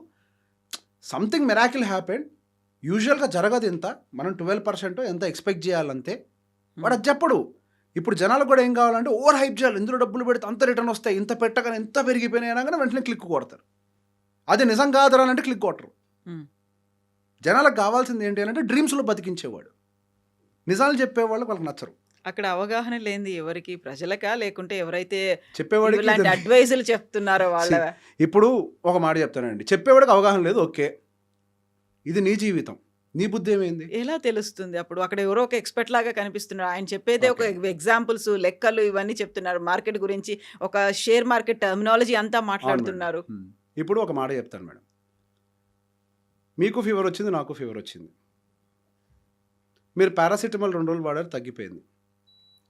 Something miracle happened. యూజువల్గా జరగదు ఇంత, మనం 12% ఎంత ఎక్స్పెక్ట్ చేయాలంతే. వాడు అది చెప్పడు. ఇప్పుడు జనాలకు కూడా ఏం కావాలంటే ఓవర్ హైప్ చేయాలి, ఇందులో డబ్బులు పెడితే అంత రిటర్న్ వస్తాయి, ఇంత పెట్టగానే ఎంత పెరిగిపోయినా కానీ వెంటనే క్లిక్ కొడతారు. అది నిజం కాదురా అంటే క్లిక్ కొట్టరు. జనాలకు కావాల్సింది ఏంటి అంటే డ్రీమ్స్లో బతికించేవాడు. నిజాలు చెప్పేవాళ్ళు వాళ్ళకి నచ్చరు. అక్కడ అవగాహన లేనిది ఎవరికి? ప్రజలకా లేకుంటే ఎవరైతే చెప్పేవాడికి ఇలాంటి అడ్వైజులు చెప్తున్నారో వాళ్ళ? ఇప్పుడు ఒక మాట చెప్తానండి, చెప్పేవాడికి అవగాహన లేదు, ఓకే, ఇది నీ జీవితం, నీ బుద్ధి ఏమైంది? ఎలా తెలుస్తుంది? అప్పుడు అక్కడ ఎవరో ఒక ఎక్స్పర్ట్ లాగా కనిపిస్తున్నారు. ఆయన చెప్పేదే ఒక ఎగ్జాంపుల్స్, లెక్కలు ఇవన్నీ చెప్తున్నారు. మార్కెట్ గురించి ఒక షేర్ మార్కెట్ టర్మినాలజీ అంతా మాట్లాడుతున్నారు. ఇప్పుడు ఒక మాట చెప్తాను మేడం. మీకు ఫీవర్ వచ్చింది, నాకు ఫీవర్ వచ్చింది. మీరు పారాసిటమాల్ 2 రోజులు వాడారు, తగ్గిపోయింది.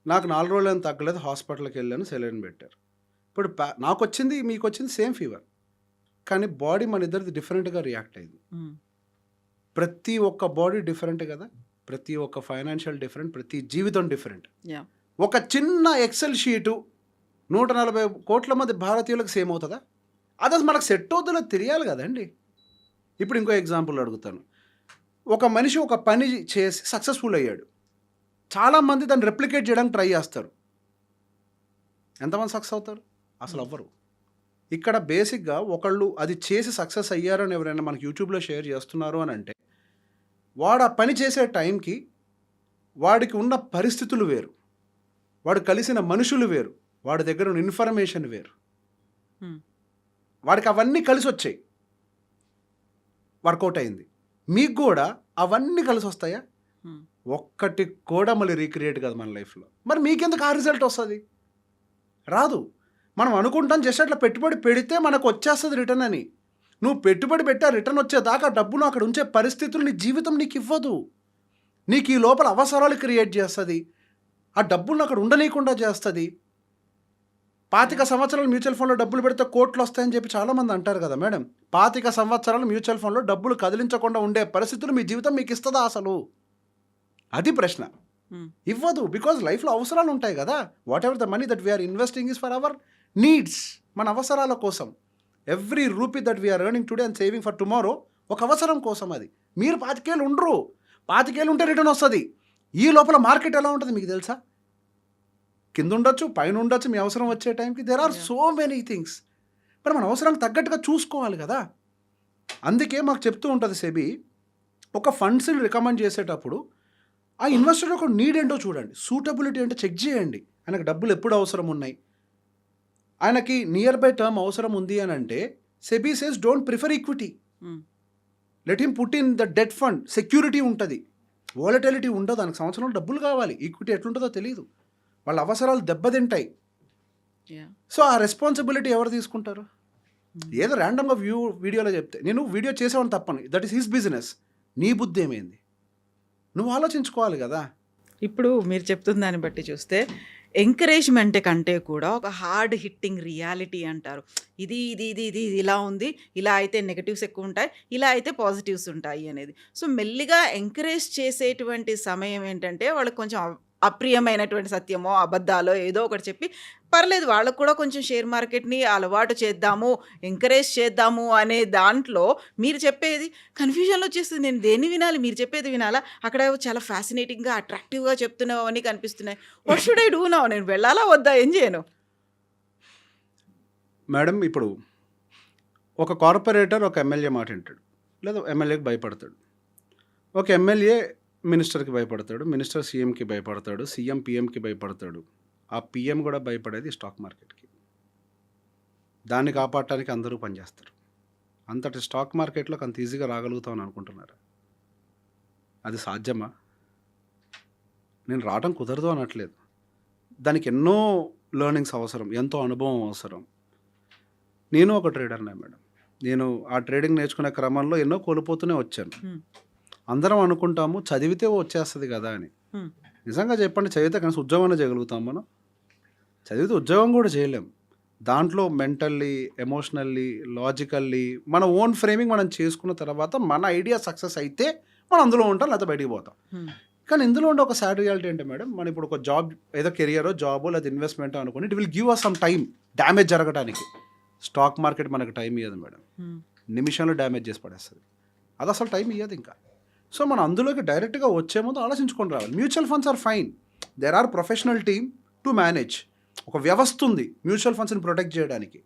నాకు 4 రోజులు ఏం తగ్గలేదు, హాస్పిటల్కి వెళ్ళాను, సెలైన్ పెట్టారు. ఇప్పుడు నాకు వచ్చింది, మీకు వచ్చింది సేమ్ ఫీవర్, కానీ బాడీ మన ఇద్దరిది డిఫరెంట్గా రియాక్ట్ అయింది. ప్రతి ఒక్క బాడీ డిఫరెంట్ కదా, ప్రతి ఒక్క ఫైనాన్షియల్ డిఫరెంట్, ప్రతి జీవితం డిఫరెంట్. ఒక చిన్న ఎక్సెల్ షీటు 140 కోట్ల మంది భారతీయులకు సేమ్ అవుతుందా? అది మనకు సెట్ అవుతుందో తెలియాలి కదండి. ఇప్పుడు ఇంకో ఎగ్జాంపుల్ అడుగుతాను. ఒక మనిషి ఒక పని చేసి సక్సెస్ఫుల్ అయ్యాడు. చాలామంది దాన్ని రెప్లికేట్ చేయడానికి ట్రై చేస్తారు. ఎంతమంది సక్సెస్ అవుతారు? అసలు అవ్వరు. ఇక్కడ బేసిక్గా ఒకళ్ళు అది చేసి సక్సెస్ అయ్యారని ఎవరైనా మనకి యూట్యూబ్లో షేర్ చేస్తున్నారు అని అంటే, వాడు ఆ పని చేసే టైంకి వాడికి ఉన్న పరిస్థితులు వేరు, వాడు కలిసిన మనుషులు వేరు, వాడి దగ్గర ఉన్న ఇన్ఫర్మేషన్ వేరు. Hmm. వాడికి అవన్నీ కలిసి వచ్చాయి, వర్కౌట్ అయింది. మీకు కూడా అవన్నీ కలిసి వస్తాయా? Hmm. ఒక్కటి కూడా మళ్ళీ రీక్రియేట్ కాదు మన లైఫ్లో. మరి మీకెందుకు ఆ రిజల్ట్ వస్తుంది? రాదు. మనం అనుకుంటాం జస్ట్ అట్లా పెట్టుబడి పెడితే మనకు వచ్చేస్తుంది రిటర్న్ అని. నువ్వు పెట్టుబడి పెట్టి ఆ రిటర్న్ వచ్చేదాకా డబ్బును అక్కడ ఉంచే పరిస్థితులు నీ జీవితం నీకు ఇవ్వదు. నీకు ఈ లోపల అవసరాలు క్రియేట్ చేస్తుంది, ఆ డబ్బులను అక్కడ ఉండనీయకుండా చేస్తుంది. 25 సంవత్సరాలు మ్యూచువల్ ఫండ్లో డబ్బులు పెడితే కోట్లు వస్తాయని చెప్పి చాలామంది అంటారు కదా మేడం. 25 సంవత్సరాలు మ్యూచువల్ ఫండ్లో డబ్బులు కదిలించకుండా ఉండే పరిస్థితులు మీ జీవితం మీకు ఇస్తుందా అసలు? అది ప్రశ్న. Hmm. ఇవ్వదు. బికాజ్ లైఫ్లో అవసరాలు ఉంటాయి కదా. Whatever the money that we're investing is for our needs, మన అవసరాల కోసం. Every rupee that we're earning today and saving for tomorrow ఒక అవసరం కోసం. అది మీరు 25 ఏళ్ళు ఉండరు, 25 ఏళ్ళు ఉంటే రిటర్న్ వస్తుంది. ఈ లోపల మార్కెట్ ఎలా ఉంటుంది మీకు తెలుసా? కింద ఉండొచ్చు, పైన ఉండొచ్చు. మీ అవసరం వచ్చే టైంకి there are so many things. మరి మన అవసరానికి తగ్గట్టుగా చూసుకోవాలి కదా. అందుకే మాకు చెప్తూ ఉంటుంది సెబీ, ఒక ఫండ్స్ని రికమెండ్ చేసేటప్పుడు ఆ ఇన్వెస్టర్ ఒక నీడ్ ఏంటో చూడండి, సూటబిలిటీ ఏంటో చెక్ చేయండి. ఆయనకు డబ్బులు ఎప్పుడు అవసరం ఉన్నాయి, ఆయనకి నియర్ బై టర్మ్ అవసరం ఉంది అని అంటే SEBI says don't prefer equity, Hmm. Let him put in the debt fund. Security ఉంటుంది, వాలటిలిటీ ఉండదు. దానికి సంవత్సరంలో డబ్బులు కావాలి. ఈక్విటీ ఎట్లుంటుందో తెలియదు, వాళ్ళ అవసరాలు దెబ్బతింటాయి. Yeah. సో ఆ రెస్పాన్సిబిలిటీ ఎవరు తీసుకుంటారు? ఏదో ర్యాండమ్గా వీడియోలో చెప్తే నేను వీడియో చేసేవాడిని తప్పని, దట్ ఈస్ హిస్ బిజినెస్. నీ బుద్ధి ఏమైంది? నువ్వు ఆలోచించుకోవాలి కదా. ఇప్పుడు మీరు చెప్తున్న దాన్ని బట్టి చూస్తే ఎంకరేజ్మెంట్ కంటే కూడా ఒక హార్డ్ హిట్టింగ్ రియాలిటీ అంటారు. ఇది ఇది ఇది ఇది ఇది ఇలా ఉంది, ఇలా అయితే నెగటివ్స్ ఎక్కువ ఉంటాయి, ఇలా అయితే పాజిటివ్స్ ఉంటాయి అనేది. సో మెల్లిగా ఎంకరేజ్ చేసేటువంటి సమయం ఏంటంటే వాళ్ళకి కొంచెం అప్రియమైనటువంటి సత్యమో అబద్ధాలో ఏదో ఒకటి చెప్పి పర్లేదు వాళ్ళకు కూడా కొంచెం షేర్ మార్కెట్ని అలవాటు చేద్దాము, ఎంకరేజ్ చేద్దాము అనే దాంట్లో మీరు చెప్పేది కన్ఫ్యూజన్లో వచ్చేస్తుంది. నేను దేన్ని వినాలి, మీరు చెప్పేది వినాలా? అక్కడ చాలా ఫ్యాసినేటింగ్గా అట్రాక్టివ్గా చెప్తున్నావు అని కనిపిస్తున్నాయి. What should I do now? నేను వెళ్ళాలా వద్దా? ఏం చేయను? మేడం, ఇప్పుడు ఒక కార్పొరేటర్ ఒక ఎమ్మెల్యే మాట వింటాడు, లేదా ఎమ్మెల్యేకి భయపడతాడు. ఒక ఎమ్మెల్యే మినిస్టర్కి భయపడతాడు, మినిస్టర్ సీఎంకి భయపడతాడు, సీఎం పీఎంకి భయపడతాడు. ఆ పీఎం కూడా భయపడేది స్టాక్ మార్కెట్కి. దాన్ని కాపాడటానికి అందరూ పనిచేస్తారు. అంతటి స్టాక్ మార్కెట్లోకి అంత ఈజీగా రాగలుగుతామని అనుకుంటున్నారు? అది సాధ్యమా? నేను రావడం కుదరదు అనట్లేదు. దానికి ఎన్నో లెర్నింగ్స్ అవసరం, ఎంతో అనుభవం అవసరం. నేను ఒక ట్రేడర్నే మేడం. నేను ఆ ట్రేడింగ్ నేర్చుకునే క్రమంలో ఎన్నో కోల్పోతూనే వచ్చాను. అందరం అనుకుంటాము చదివితే వచ్చేస్తుంది కదా అని. నిజంగా చెప్పండి, చదివితే కనీసం ఉద్యోగం చేయగలుగుతాం మనం? చదివితే ఉద్యోగం కూడా చేయలేం. దాంట్లో మెంటల్లీ, ఎమోషనల్లీ, లాజికల్లీ మన ఓన్ ఫ్రేమింగ్ మనం చేసుకున్న తర్వాత మన ఐడియా సక్సెస్ అయితే మనం అందులో ఉంటాం, లేకపోతే బయటికి పోతాం. కానీ ఇందులో ఉండే ఒక సాడ్ రియాలిటీ ఏంటి మేడం, మనం ఇప్పుడు ఒక జాబ్, ఏదో కెరియరో జాబో లేదా ఇన్వెస్ట్మెంట్ అనుకుని it will give us some time damage జరగడానికి. స్టాక్ మార్కెట్ మనకు టైం ఇవ్వదు మేడం, నిమిషంలో డ్యామేజ్ చేసి పడేస్తుంది. అది అసలు టైం ఇవ్వదు ఇంకా. సో మనం అందులోకి డైరెక్ట్గా వచ్చే ముందు ఆలోచించుకొని రావాలి. Mutual funds are fine, there are professional team to manage. ఒక వ్యవస్థ ఉంది మ్యూచువల్ ఫండ్స్ని ప్రొటెక్ట్ చేయడానికి.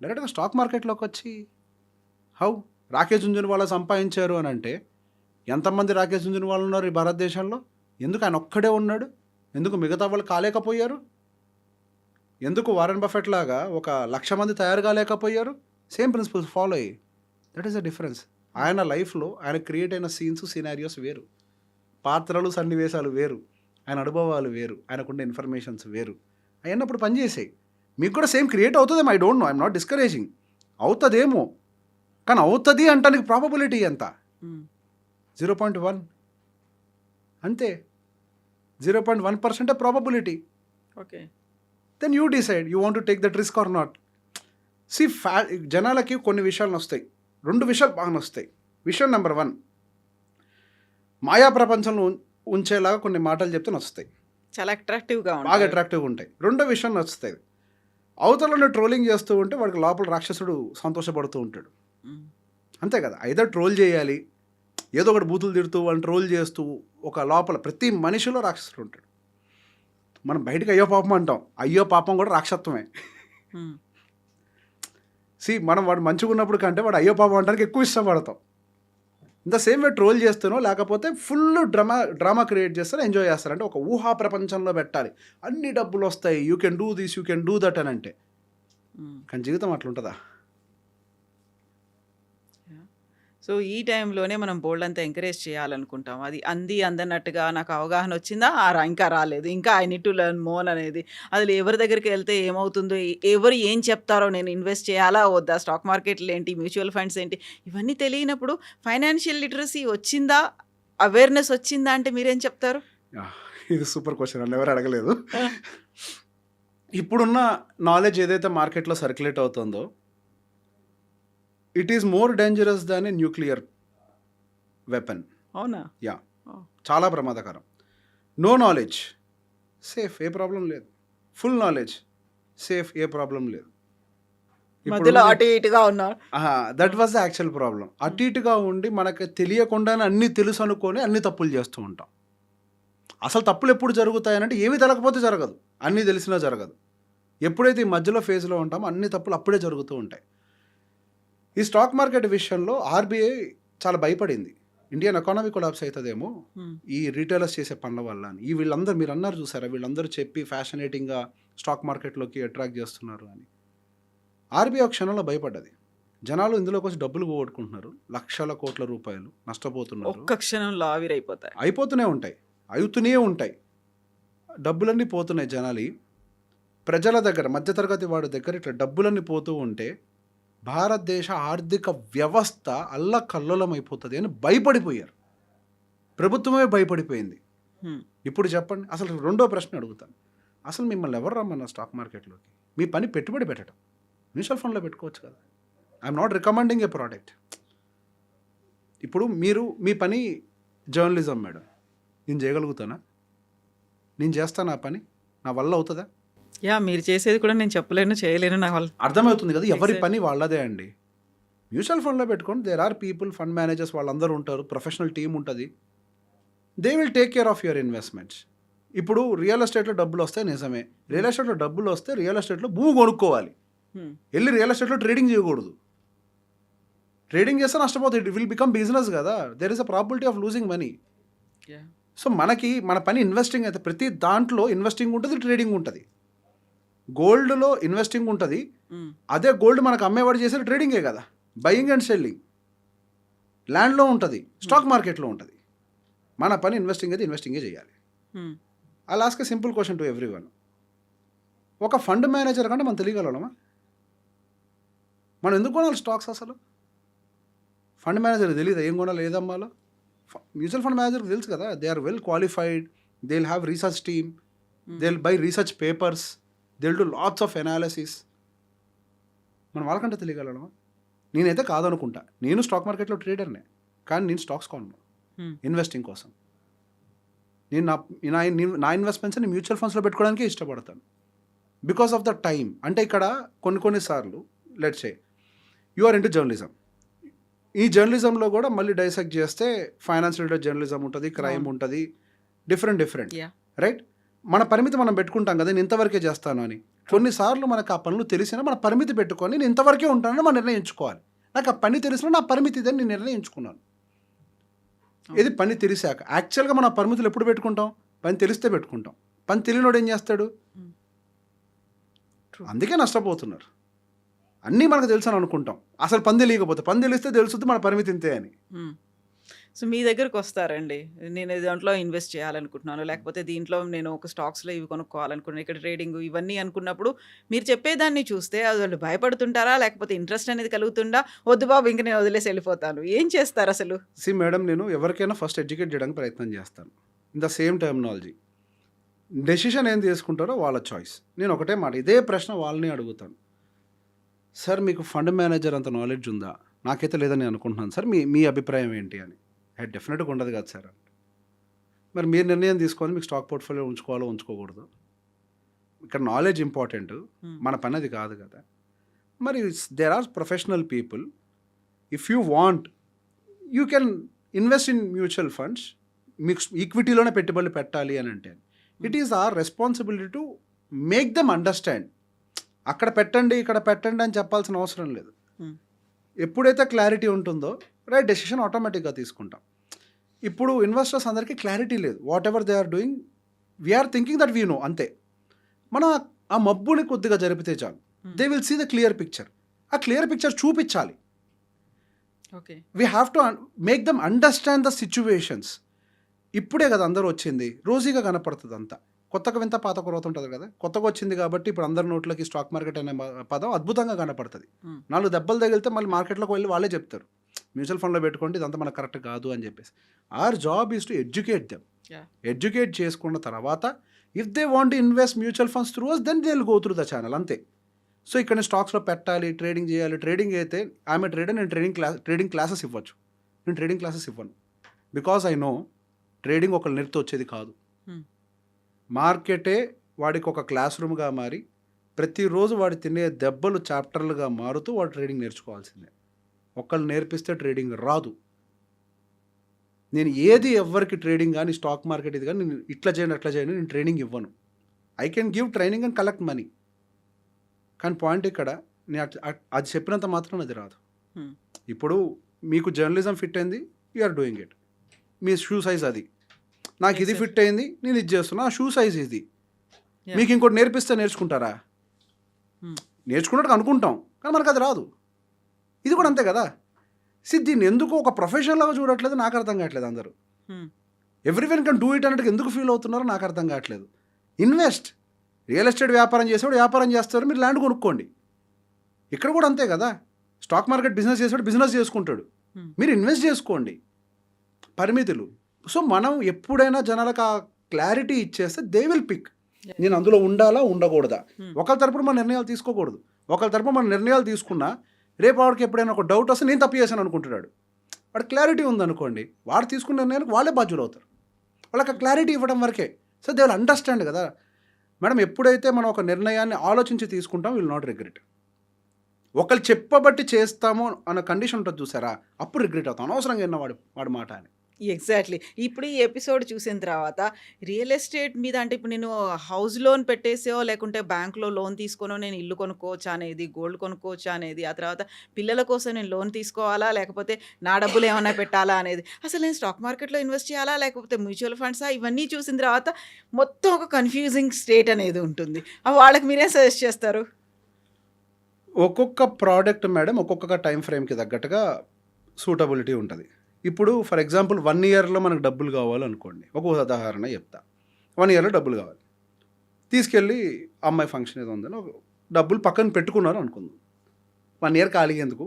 డైరెక్ట్గా స్టాక్ మార్కెట్లోకి వచ్చి హౌ? రాకేష్ జుంజున్వాలా సంపాదించారు అని అంటే ఎంతమంది రాకేష్ జుంజున్వాలా ఉన్నారు ఈ భారతదేశంలో? ఎందుకు ఆయన ఒక్కడే ఉన్నాడు? ఎందుకు మిగతా వాళ్ళు కాలేకపోయారు? ఎందుకు వారెన్ బఫెట్ లాగా 1,00,000 మంది తయారు కాలేకపోయారు? సేమ్ ప్రిన్సిపల్స్ ఫాలో అయ్యి. That is the difference. ఆయన లైఫ్లో ఆయన క్రియేట్ అయిన సీన్స్, సినారియోస్ వేరు, పాత్రలు, సన్నివేశాలు వేరు, ఆయన అనుభవాలు వేరు, ఆయనకుండే ఇన్ఫర్మేషన్స్ వేరు. అయినప్పుడు పనిచేసాయి. మీకు కూడా సేమ్ క్రియేట్ అవుతుందేమో, I don't know, I'm not discouraging. అవుతుందేమో, కానీ అవుతుంది అంటానికి ప్రాబబిలిటీ ఎంత? 0.1 అంతే. 0.1% probability. Okay, then you decide you want to take that risk or not. See జనాలకి కొన్ని విషయాలు వస్తాయి, 2 విషయాలు బాగా వస్తాయి. విషయం నెంబర్ 1, మాయా ప్రపంచంలో ఉంచేలాగా కొన్ని మాటలు చెప్తే నచ్చుతాయి, చాలా అట్రాక్టివ్గా బాగా అట్రాక్టివ్గా ఉంటాయి. 2వ విషయం నచ్చుతాయి, అవతలను ట్రోలింగ్ చేస్తూ ఉంటే వాడికి లోపల రాక్షసుడు సంతోషపడుతూ ఉంటాడు. అంతే కదా, ఐదర్ ట్రోల్ చేయాలి, ఏదో ఒకటి బూతులు తిడుతూ వాళ్ళని ట్రోల్ చేస్తూ, ఒక లోపల ప్రతి మనిషిలో రాక్షసుడు ఉంటాడు. మనం బయటకు అయ్యో పాపం అంటాం, అయ్యో పాపం కూడా రాక్షసత్వమే. మనం వాడు మంచిగా ఉన్నప్పుడు కంటే వాడు అయ్యో పాపం అంటానికి ఎక్కువ ఇష్టపడతాం. ఇంత సేమ్ వే ట్రోల్ చేస్తానో లేకపోతే ఫుల్ డ్రామా క్రియేట్ చేస్తారో ఎంజాయ్ చేస్తారు. అంటే ఒక ఊహా ప్రపంచంలో పెట్టాలి, అన్ని డబ్బులు వస్తాయి, you can do this, you can do that అని అంటే. కానీ జీవితం అట్లుంటుందా? సో ఈ టైంలోనే మనం బోల్డ్ అంతా ఎంకరేజ్ చేయాలనుకుంటాం. అది అందనట్టుగా నాకు అవగాహన వచ్చిందా? ఇంకా రాలేదు, ఇంకా I need to learn more అనేది. అసలు ఎవరి దగ్గరికి వెళ్తే ఏమవుతుందో, ఎవరు ఏం చెప్తారో, నేను ఇన్వెస్ట్ చేయాలా వద్దా, స్టాక్ మార్కెట్లు ఏంటి, మ్యూచువల్ ఫండ్స్ ఏంటి, ఇవన్నీ తెలియనప్పుడు ఫైనాన్షియల్ లిటరసీ వచ్చిందా, అవేర్నెస్ వచ్చిందా అంటే మీరేం చెప్తారు? ఇది సూపర్ క్వశ్చన్ అండి, ఎవరు అడగలేదు. ఇప్పుడున్న నాలెడ్జ్ ఏదైతే మార్కెట్లో సర్క్యులేట్ అవుతుందో, it is more dangerous than A nuclear weapon. అవునా? యా, చాలా ప్రమాదకరం. నో నాలెడ్జ్ సేఫ్, ఏ ప్రాబ్లం లేదు. ఫుల్ నాలెడ్జ్ సేఫ్, ఏ ప్రాబ్లం లేదు. మధ్యలో అటు ఇటుగా ఉన్నారు. That was the actual problem. అటు ఇటుగా ఉండి మనకు తెలియకుండానే అన్నీ తెలుసు అనుకొని అన్ని తప్పులు చేస్తూ ఉంటాం. అసలు తప్పులు ఎప్పుడు జరుగుతాయనంటే ఏమీ తెలకపోతే జరగదు, అన్నీ తెలిసినా జరగదు. ఎప్పుడైతే ఈ మధ్యలో ఫేజ్లో ఉంటామో అన్ని తప్పులు అప్పుడే జరుగుతూ ఉంటాయి. ఈ స్టాక్ మార్కెట్ విషయంలో ఆర్బీఐ చాలా భయపడింది, ఇండియన్ ఎకానమీ కొలాప్స్ అవుతుందేమో ఈ రీటైలర్స్ చేసే పనుల వల్ల అని. వీళ్ళందరూ మీరు అన్నారు చూసారా, వీళ్ళందరూ చెప్పి ఫ్యాషనేటింగ్గా స్టాక్ మార్కెట్లోకి అట్రాక్ట్ చేస్తున్నారు అని. ఆర్బీఐ ఒక క్షణంలో భయపడ్డది. జనాలు ఇందులోకి వచ్చి డబ్బులు పోగొట్టుకుంటున్నారు, లక్షల కోట్ల రూపాయలు నష్టపోతున్నారు. ఒక్క క్షణంలో అయిపోతూనే ఉంటాయి, అవుతూనే ఉంటాయి, డబ్బులన్నీ పోతున్నాయి. ప్రజల దగ్గర, మధ్యతరగతి వాడి దగ్గర ఇట్లా డబ్బులన్నీ పోతూ ఉంటే భారతదేశ ఆర్థిక వ్యవస్థ అల్లకల్లోలం అయిపోతుంది అని భయపడిపోయారు. ప్రభుత్వమే భయపడిపోయింది. ఇప్పుడు చెప్పండి, అసలు రెండో ప్రశ్న అడుగుతాను, అసలు మిమ్మల్ని ఎవరు రమ్మన్నారు స్టాక్ మార్కెట్లోకి? మీ పని పెట్టుబడి పెట్టడం, మ్యూచువల్ ఫండ్లో పెట్టుకోవచ్చు కదా. I'm not recommending A product. ఇప్పుడు మీ పని జర్నలిజం మేడం, నేను చేయగలుగుతానా? నేను చేస్తాను ఆ పని, నా వల్ల అవుతుందా? మీరు చేసేది కూడా నేను చెప్పలేను, చేయలేను, నా వల్ల అర్థమవుతుంది కదా. ఎవరి పని వాళ్ళదే అండి. మ్యూచువల్ ఫండ్లో పెట్టుకోండి, there are people, fund managers, వాళ్ళందరూ ఉంటారు, ప్రొఫెషనల్ టీమ్ ఉంటుంది, they will take care of your investments. ఇప్పుడు రియల్ ఎస్టేట్లో డబ్బులు వస్తాయి నిజమే, రియల్ ఎస్టేట్లో డబ్బులు వస్తే రియల్ ఎస్టేట్లో భూమి కొనుక్కోవాలి, వెళ్ళి రియల్ ఎస్టేట్లో ట్రేడింగ్ చేయకూడదు. ట్రేడింగ్ చేస్తే నష్టపోతుంది, ఇట్ విల్ బికమ్ బిజినెస్ కదా, there is a probability of losing money. So మన పని ఇన్వెస్టింగ్ అయితే, ప్రతి దాంట్లో ఇన్వెస్టింగ్ ఉంటుంది, ట్రేడింగ్ ఉంటుంది. గోల్డ్లో ఇన్వెస్టింగ్ ఉంటుంది, అదే గోల్డ్ మనకు అమ్మేవాడు చేసే ట్రేడింగే కదా, బయింగ్ అండ్ సెల్లింగ్. ల్యాండ్లో ఉంటుంది, స్టాక్ మార్కెట్లో ఉంటుంది. మన పని ఇన్వెస్టింగ్ అయితే ఇన్వెస్టింగే చేయాలి. I'll ask a simple question to everyone, ఒక ఫండ్ మేనేజర్ కంటే మనం తెలియగలమా? మనం ఎందుకు కొనాలి స్టాక్స్? అసలు ఫండ్ మేనేజర్ తెలియదు ఏం కొనాలి, ఏది అమ్మాలో? మ్యూచువల్ ఫండ్ మేనేజర్కి తెలుసు కదా, they are well qualified, they will have research team, they will buy research papers, they will do lots of analysis. మనం వాళ్ళకంటే తెలియగలమా? నేనైతే కాదనుకుంటా. నేను స్టాక్ మార్కెట్లో ట్రేడర్నే, కానీ నేను స్టాక్స్ కొనను ఇన్వెస్టింగ్ కోసం. నేను నా ఇన్వెస్ట్మెంట్స్ని మ్యూచువల్ ఫండ్స్లో పెట్టుకోవడానికి ఇష్టపడతాను, బికాస్ ఆఫ్ ద టైం. అంటే ఇక్కడ కొన్నిసార్లు let's say you are into journalism. ఈ జర్నలిజంలో కూడా మళ్ళీ డైసెక్ట్ చేస్తే ఫైనాన్స్ రిలేటెడ్ జర్నలిజం ఉంటుంది, క్రైమ్ ఉంటుంది, డిఫరెంట్ రైట్. మన పరిమితి మనం పెట్టుకుంటాం కదా, నేను ఇంతవరకే చేస్తాను అని. కొన్నిసార్లు మనకు ఆ పనులు తెలిసినా మన పరిమితి పెట్టుకొని నేను ఇంతవరకే ఉంటానని మనం నిర్ణయించుకోవాలి. నాకు ఆ పని తెలిసినా నా పరిమితి ఇదని నేను నిర్ణయించుకున్నాను. ఇది పని తెలిసాక. యాక్చువల్గా మన పరిమితులు ఎప్పుడు పెట్టుకుంటాం? పని తెలిస్తే పెట్టుకుంటాం. పని తెలియనోడు ఏం చేస్తాడు? అందుకే నష్టపోతున్నారు. అన్నీ మనకు తెలుసు అని అనుకుంటాం, అసలు పని తెలియకపోతే. పని తెలిస్తే తెలుస్తుంది మన పరిమితి ఇంతే అని. సో మీ దగ్గరకు వస్తారండి, నేను దాంట్లో ఇన్వెస్ట్ చేయాలనుకుంటున్నాను, లేకపోతే దీంట్లో నేను ఒక స్టాక్స్లో ఇవి కొనుక్కోవాలనుకున్నాను, ఇక్కడ ట్రేడింగ్ ఇవన్నీ అనుకున్నప్పుడు మీరు చెప్పేదాన్ని చూస్తే అది వాళ్ళు భయపడుతుంటారా, లేకపోతే ఇంట్రెస్ట్ అనేది కలుగుతుందా, వద్దు బాబు ఇంక నేను వదిలేసి వెళ్ళిపోతాను, ఏం చేస్తారు అసలు? మేడం, నేను ఎవరికైనా ఫస్ట్ ఎడ్యుకేట్ చేయడానికి ప్రయత్నం చేస్తాను in the same terminology. Decision ఏం తీసుకుంటారో వాళ్ళ చాయిస్. నేను ఒకటే మాట, ఇదే ప్రశ్న వాళ్ళని అడుగుతాను, సార్ మీకు ఫండ్ మేనేజర్ అంత నాలెడ్జ్ ఉందా? నాకైతే లేదని అనుకుంటున్నాను సార్, మీ అభిప్రాయం ఏంటి అని. డెఫినెట్గా ఉండదు కదా సార్. మరి మీరు నిర్ణయం తీసుకొని మీకు స్టాక్ పోర్ట్ఫోలియో ఉంచుకోవాలో ఉంచుకోకూడదు. ఇక్కడ నాలెడ్జ్ ఇంపార్టెంట్, మన పని అది కాదు కదా. మరి there are professional people, if you want you can invest in mutual funds. మీకు ఈక్విటీలోనే పెట్టుబడులు పెట్టాలి అని అంటే it is our responsibility to make them understand. అక్కడ పెట్టండి ఇక్కడ పెట్టండి అని చెప్పాల్సిన అవసరం లేదు. ఎప్పుడైతే క్లారిటీ ఉంటుందో రైట్ డెసిషన్ ఆటోమేటిక్గా తీసుకుంటాం. ఇప్పుడు ఇన్వెస్టర్స్ అందరికీ క్లారిటీ లేదు. Whatever they are doing we're thinking that we know, అంతే. మనం ఆ మబ్బుని కొద్దిగా జరిపితే చాలు, they will see the clear picture. ఆ క్లియర్ పిక్చర్ చూపించాలి. Okay, we have to make them understand the situations. ఇప్పుడే కదా అందరూ వచ్చింది, రోజీగా కనపడుతుంది అంతా. కొత్తగా వింత పాత కొరత ఉంటుంది కదా, కొత్తగా వచ్చింది కాబట్టి ఇప్పుడు అందరి నోట్లకి స్టాక్ మార్కెట్ అనే పదం అద్భుతంగా కనపడుతుంది. 4 దెబ్బలు తగిలితే మళ్ళీ మార్కెట్లోకి వెళ్ళి వాళ్ళే చెప్తారు మ్యూచువల్ ఫండ్లో పెట్టుకోండి ఇదంతా మనకు కరెక్ట్ కాదు అని చెప్పేసి. Our job is to educate them. Educate చేసుకున్న తర్వాత if they want invest mutual funds through us then they will go through the channel, అంతే. సో ఇక్కడ నేను స్టాక్స్లో పెట్టాలి, ట్రేడింగ్ చేయాలి. ట్రేడింగ్ అయితే ఆమె ట్రేడర్, నేను ట్రేడింగ్ క్లాసెస్ ఇవ్వచ్చు. నేను ట్రేడింగ్ క్లాసెస్ ఇవ్వను. బికాజ్ ఐ నో ట్రేడింగ్ ఒక నేర్తో వచ్చేది కాదు. మార్కెటే వాడికి ఒక క్లాస్ రూమ్గా మారి ప్రతిరోజు వాడు తినే దెబ్బలు చాప్టర్లుగా మారుతూ వాడు ట్రేడింగ్ నేర్చుకోవాల్సిందే. ఒకళ్ళు నేర్పిస్తే ట్రేడింగ్ రాదు. నేను ఏది ఎవరికి ట్రేడింగ్ కానీ స్టాక్ మార్కెట్ ఇది కానీ నేను ఇట్లా చేయండి అట్లా చేయండి నేను ట్రైనింగ్ ఇవ్వను. I can give training and collect money. కానీ పాయింట్ ఇక్కడ నేను అది చెప్పినంత మాత్రం అది రాదు. ఇప్పుడు మీకు జర్నలిజం ఫిట్ అయింది, యూఆర్ డూయింగ్ ఇట్. మీ షూ సైజ్ అది, నాకు ఇది ఫిట్ అయింది నేను ఇది చేస్తున్నా, షూ సైజ్ ఇది. మీకు ఇంకోటి నేర్పిస్తే నేర్చుకుంటారా? నేర్చుకున్నట్టు అనుకుంటాం కానీ మనకు అది రాదు. ఇది కూడా అంతే కదా. దీన్ని ఎందుకు ఒక ప్రొఫెషన్ లాగా చూడట్లేదు నాకు అర్థం కావట్లేదు. అందరూ ఎవ్రీవన్ కెన్ డూ ఇట్ అన్నట్టు ఎందుకు ఫీల్ అవుతున్నారో నాకు అర్థం కావట్లేదు. ఇన్వెస్ట్, రియల్ ఎస్టేట్ వ్యాపారం చేసేవాడు వ్యాపారం చేస్తారు, మీరు ల్యాండ్ కొనుక్కోండి. ఇక్కడ కూడా అంతే కదా. స్టాక్ మార్కెట్ బిజినెస్ చేసేవాడు బిజినెస్ చేసుకుంటాడు, మీరు ఇన్వెస్ట్ చేసుకోండి. పరిమితులు. సో మనం ఎప్పుడైనా జనాలకు ఆ క్లారిటీ ఇచ్చేస్తే దే విల్ పిక్. నేను అందులో ఉండాలా ఉండకూడదా, ఒకరి తరపున మన నిర్ణయాలు తీసుకోకూడదు. ఒకరి తరపున మన నిర్ణయాలు తీసుకున్నా రేపు వాడికి ఎప్పుడైనా ఒక డౌట్ వస్తే నేను తప్పు చేశాను అనుకుంటున్నాడు. వాడు క్లారిటీ ఉందనుకోండి, వాడు తీసుకున్న నిర్ణయానికి వాళ్ళే బాధ్యులు అవుతారు. వాళ్ళకి క్లారిటీ ఇవ్వడం వరకే. సో దే విల్ అండర్స్టాండ్ కదా. మేడం ఎప్పుడైతే మనం ఒక నిర్ణయాన్ని ఆలోచించి తీసుకుంటాం విల్ నాట్ రిగ్రెట్. ఒకళ్ళు చెప్పబట్టి చేస్తామో అన్న కండిషన్ ఉంటుంది చూసారా, అప్పుడు రిగ్రెట్ అవుతాం. అనవసరంగా విన్న వాడి మాట అని. ఎగ్జాక్ట్లీ. ఇప్పుడు ఈ ఎపిసోడ్ చూసిన తర్వాత రియల్ ఎస్టేట్ మీద అంటే ఇప్పుడు నేను హౌస్ లోన్ పెట్టేసో లేకుంటే బ్యాంక్లో లోన్ తీసుకోనో నేను ఇల్లు కొనుక్కోవచ్చా అనేది, గోల్డ్ కొనుక్కోవచ్చా అనేది, ఆ తర్వాత పిల్లల కోసం నేను లోన్ తీసుకోవాలా లేకపోతే నా డబ్బులు ఏమైనా పెట్టాలా అనేది, అసలు నేను స్టాక్ మార్కెట్లో ఇన్వెస్ట్ చేయాలా లేకపోతే మ్యూచువల్ ఫండ్సా, ఇవన్నీ చూసిన తర్వాత మొత్తం ఒక కన్ఫ్యూజింగ్ స్టేట్ అనేది ఉంటుంది. వాళ్ళకి మీరే సజెస్ట్ చేస్తారు? ఒక్కొక్క ప్రోడక్ట్ మేడం ఒక్కొక్క టైం ఫ్రేమ్కి తగ్గట్టుగా సూటబిలిటీ ఉంటుంది. ఇప్పుడు ఫర్ ఎగ్జాంపుల్ 1 ఇయర్లో మనకు డబ్బులు కావాలనుకోండి, ఒక ఉదాహరణ చెప్తా. 1 ఇయర్లో డబ్బులు కావాలి, తీసుకెళ్ళి అమ్మాయి ఫంక్షన్ ఏదో ఉందని డబ్బులు పక్కన పెట్టుకున్నారు అనుకుందాం. 1 ఇయర్ ఖాళీ ఎందుకు,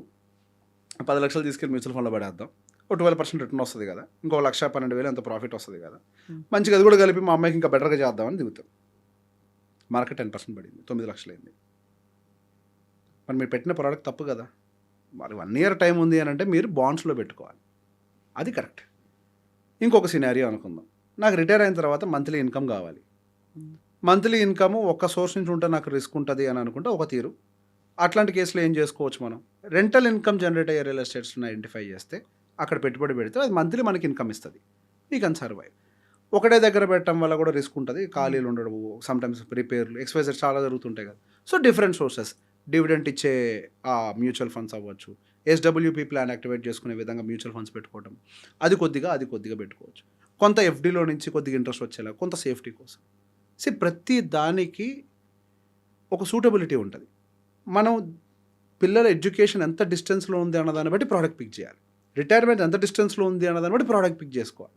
10 లక్షలు తీసుకెళ్ళి మ్యూచువల్ ఫండ్లో పడేద్దాం, ఒక 12% రిటర్న్ వస్తుంది కదా, ఇంకో 1,12,000 ఎంత ప్రాఫిట్ వస్తుంది కదా, మంచిగా అది కూడా కలిపి మా అమ్మాయికి ఇంకా బెటర్గా చేద్దామని దిగుతాం. మార్కెట్ 10% పడింది, 9 లక్షలు అయింది. మరి మీరు పెట్టిన ప్రోడక్ట్ తప్పు కదా. మరి 1 ఇయర్ టైం ఉంది అని అంటే మీరు బాండ్స్లో పెట్టుకోవాలి, అది కరెక్ట్. ఇంకొక సినారియో అనుకుందాం, నాకు రిటైర్ అయిన తర్వాత మంత్లీ ఇన్కమ్ కావాలి. మంత్లీ ఇన్కమ్ ఒక్క సోర్స్ నుంచి ఉంటే నాకు రిస్క్ ఉంటుంది అని అనుకుంటే ఒక తీరు. అట్లాంటి కేసులో ఏం చేసుకోవచ్చు, మనం రెంటల్ ఇన్కమ్ జనరేట్ అయ్యే రియల్ ఎస్టేట్స్ని ఐడెంటిఫై చేస్తే అక్కడ పెట్టుబడి పెడితే అది మంత్లీ మనకి ఇన్కమ్ ఇస్తుంది, వీ కెన్ సర్వైవ్. ఒకటే దగ్గర పెట్టడం వల్ల కూడా రిస్క్ ఉంటుంది, ఖాళీలు ఉండడం, సమ్టైమ్స్ రిపేర్లు ఎక్స్పైజెస్ చాలా జరుగుతుంటాయి కదా. సో డిఫరెంట్ సోర్సెస్, డివిడెంట్ ఇచ్చే మ్యూచువల్ ఫండ్స్ అవ్వచ్చు, ఎస్డబ్ల్యూపీ ప్లాన్ యాక్టివేట్ చేసుకునే విధంగా మ్యూచువల్ ఫండ్స్ పెట్టుకోవడం, అది కొద్దిగా పెట్టుకోవచ్చు. కొంత ఎఫ్డీలో నుంచి కొద్దిగా ఇంట్రెస్ట్ వచ్చేలా, కొంత సేఫ్టీ కోసం. ప్రతి దానికి ఒక సూటబిలిటీ ఉంటుంది. మనం పిల్లల ఎడ్యుకేషన్ ఎంత డిస్టెన్స్లో ఉంది అన్నదాన్ని బట్టి ప్రోడక్ట్ పిక్ చేయాలి, రిటైర్మెంట్ ఎంత డిస్టెన్స్లో ఉంది అన్నదాన్ని బట్టి ప్రోడక్ట్ పిక్ చేసుకోవాలి.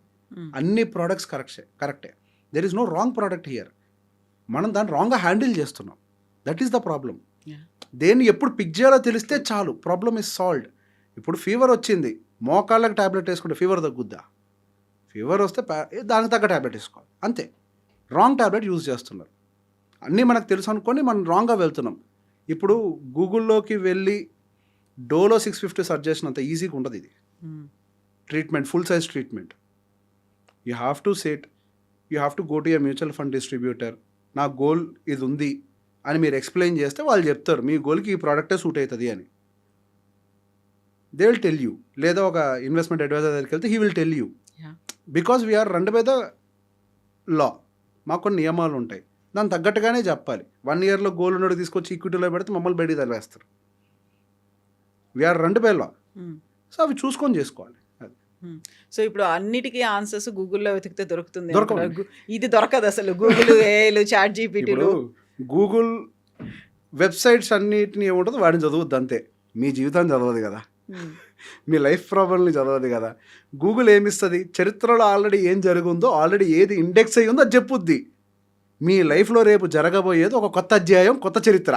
అన్ని ప్రోడక్ట్స్ కరెక్టే, there is no wrong product here. మనం దాన్ని రాంగ్గా హ్యాండిల్ చేస్తున్నాం, దట్ ఈస్ ద ప్రాబ్లం. దేన్ని ఎప్పుడు పిక్ చేయాలో తెలిస్తే చాలు, ప్రాబ్లమ్ ఇస్ సాల్వ్డ్. ఇప్పుడు ఫీవర్ వచ్చింది, మోకాళ్ళకి ట్యాబ్లెట్ వేసుకుంటే ఫీవర్ తగ్గుద్దా? ఫీవర్ వస్తే దానికి తగ్గ ట్యాబ్లెట్ వేసుకోవాలి, అంతే. రాంగ్ ట్యాబ్లెట్ యూజ్ చేస్తున్నారు. అన్నీ మనకు తెలుసు అనుకొని మనం రాంగ్గా వెళ్తున్నాం. ఇప్పుడు గూగుల్లోకి వెళ్ళి డోలో 650 సర్చ్ చేసినంత ఈజీగా ఉండదు ఇది treatment, full size treatment. You have to set, you have to go to a mutual fund distributor, నా గోల్ ఇది ఉంది అని మీరు ఎక్స్ప్లెయిన్ చేస్తే వాళ్ళు చెప్తారు మీ గోల్కి ఈ ప్రోడక్టే సూట్ అవుతుంది అని. They will tell you. లేదా ఒక ఇన్వెస్ట్మెంట్ అడ్వైజర్ దగ్గరికి వెళ్తే he will tell you. Yeah. Because we're run by the law. మాకు కొన్ని నియమాలు ఉంటాయి, దాని తగ్గట్టుగానే చెప్పాలి. 1 yearలో గోల్డ్ ఉన్నోడు తీసుకొచ్చి ఈక్విటీలో పెడితే మమ్మల్ని బయటికి తరివేస్తారు. We are run by law. So అవి చూసుకొని చేసుకోవాలి. అది సో ఇప్పుడు అన్నిటికీ ఆన్సర్స్ గూగుల్లో వెతికితే దొరుకుతుంది దొరకవు. అంటారా? ఇది దొరకదు అసలు. గూగుల్, ఏఐలు, చాట్ జీపీటీలు. ఇప్పుడు గూగుల్ వెబ్సైట్స్ అన్నిటిని ఏముంటుందో వాడిని చదవద్దు అంతే. మీ జీవితాన్ని చదవదు కదా, మీ లైఫ్ ప్రాబ్లమ్ని చదవదు కదా. గూగుల్ ఏమిస్తుంది, చరిత్రలో ఆల్రెడీ ఏం జరుగుందో, ఆల్రెడీ ఏది ఇండెక్స్ అయ్యి ఉందో అది చెప్పుద్ది. మీ లైఫ్లో రేపు జరగబోయేది ఒక కొత్త అధ్యాయం, కొత్త చరిత్ర.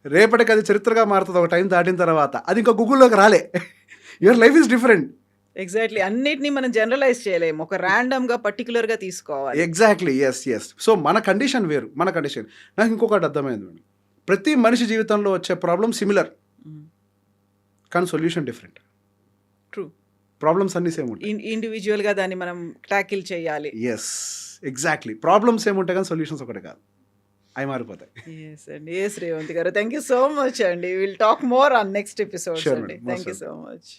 రేపటికి అది చరిత్రగా మారుతుంది ఒక టైం దాటిన తర్వాత. అది ఇంకా గూగుల్లోకి రాలే. Your life is different. Exactly. అన్నిటిని మనం జనరలైజ్ చేయలేము, ఒక ర్యాండమ్ గా పర్టికులర్ గా తీసుకోవాలి. ఎగ్జాక్ట్లీ. ఎస్. సో మన కండిషన్ వేరు, మన కండిషన్. నాకు ఇంకొకటి అర్థమైంది మేడం, ప్రతి మనిషి జీవితంలో వచ్చే ప్రాబ్లం సిమిలర్, కానీ సొల్యూషన్ డిఫరెంట్. ట్రూ. ప్రాబ్లమ్స్ అన్నీ సేమ్ ఉంటాయి. ఇండివిజువల్ గా దాన్ని మనం టాకిల్ చేయాలి. Yes, exactly. ప్రాబ్లమ్స్ ఏముంటాయి కానీ సొల్యూషన్స్ ఒకటే కాదు, అవి మారిపోతాయి. ఎస్ అండి. ఎస్ రేవంత్ గారు, థ్యాంక్ యూ సో మచ్ అండి. Will talk more on next episodes Sure, అండి. madam. Thank you Most so much.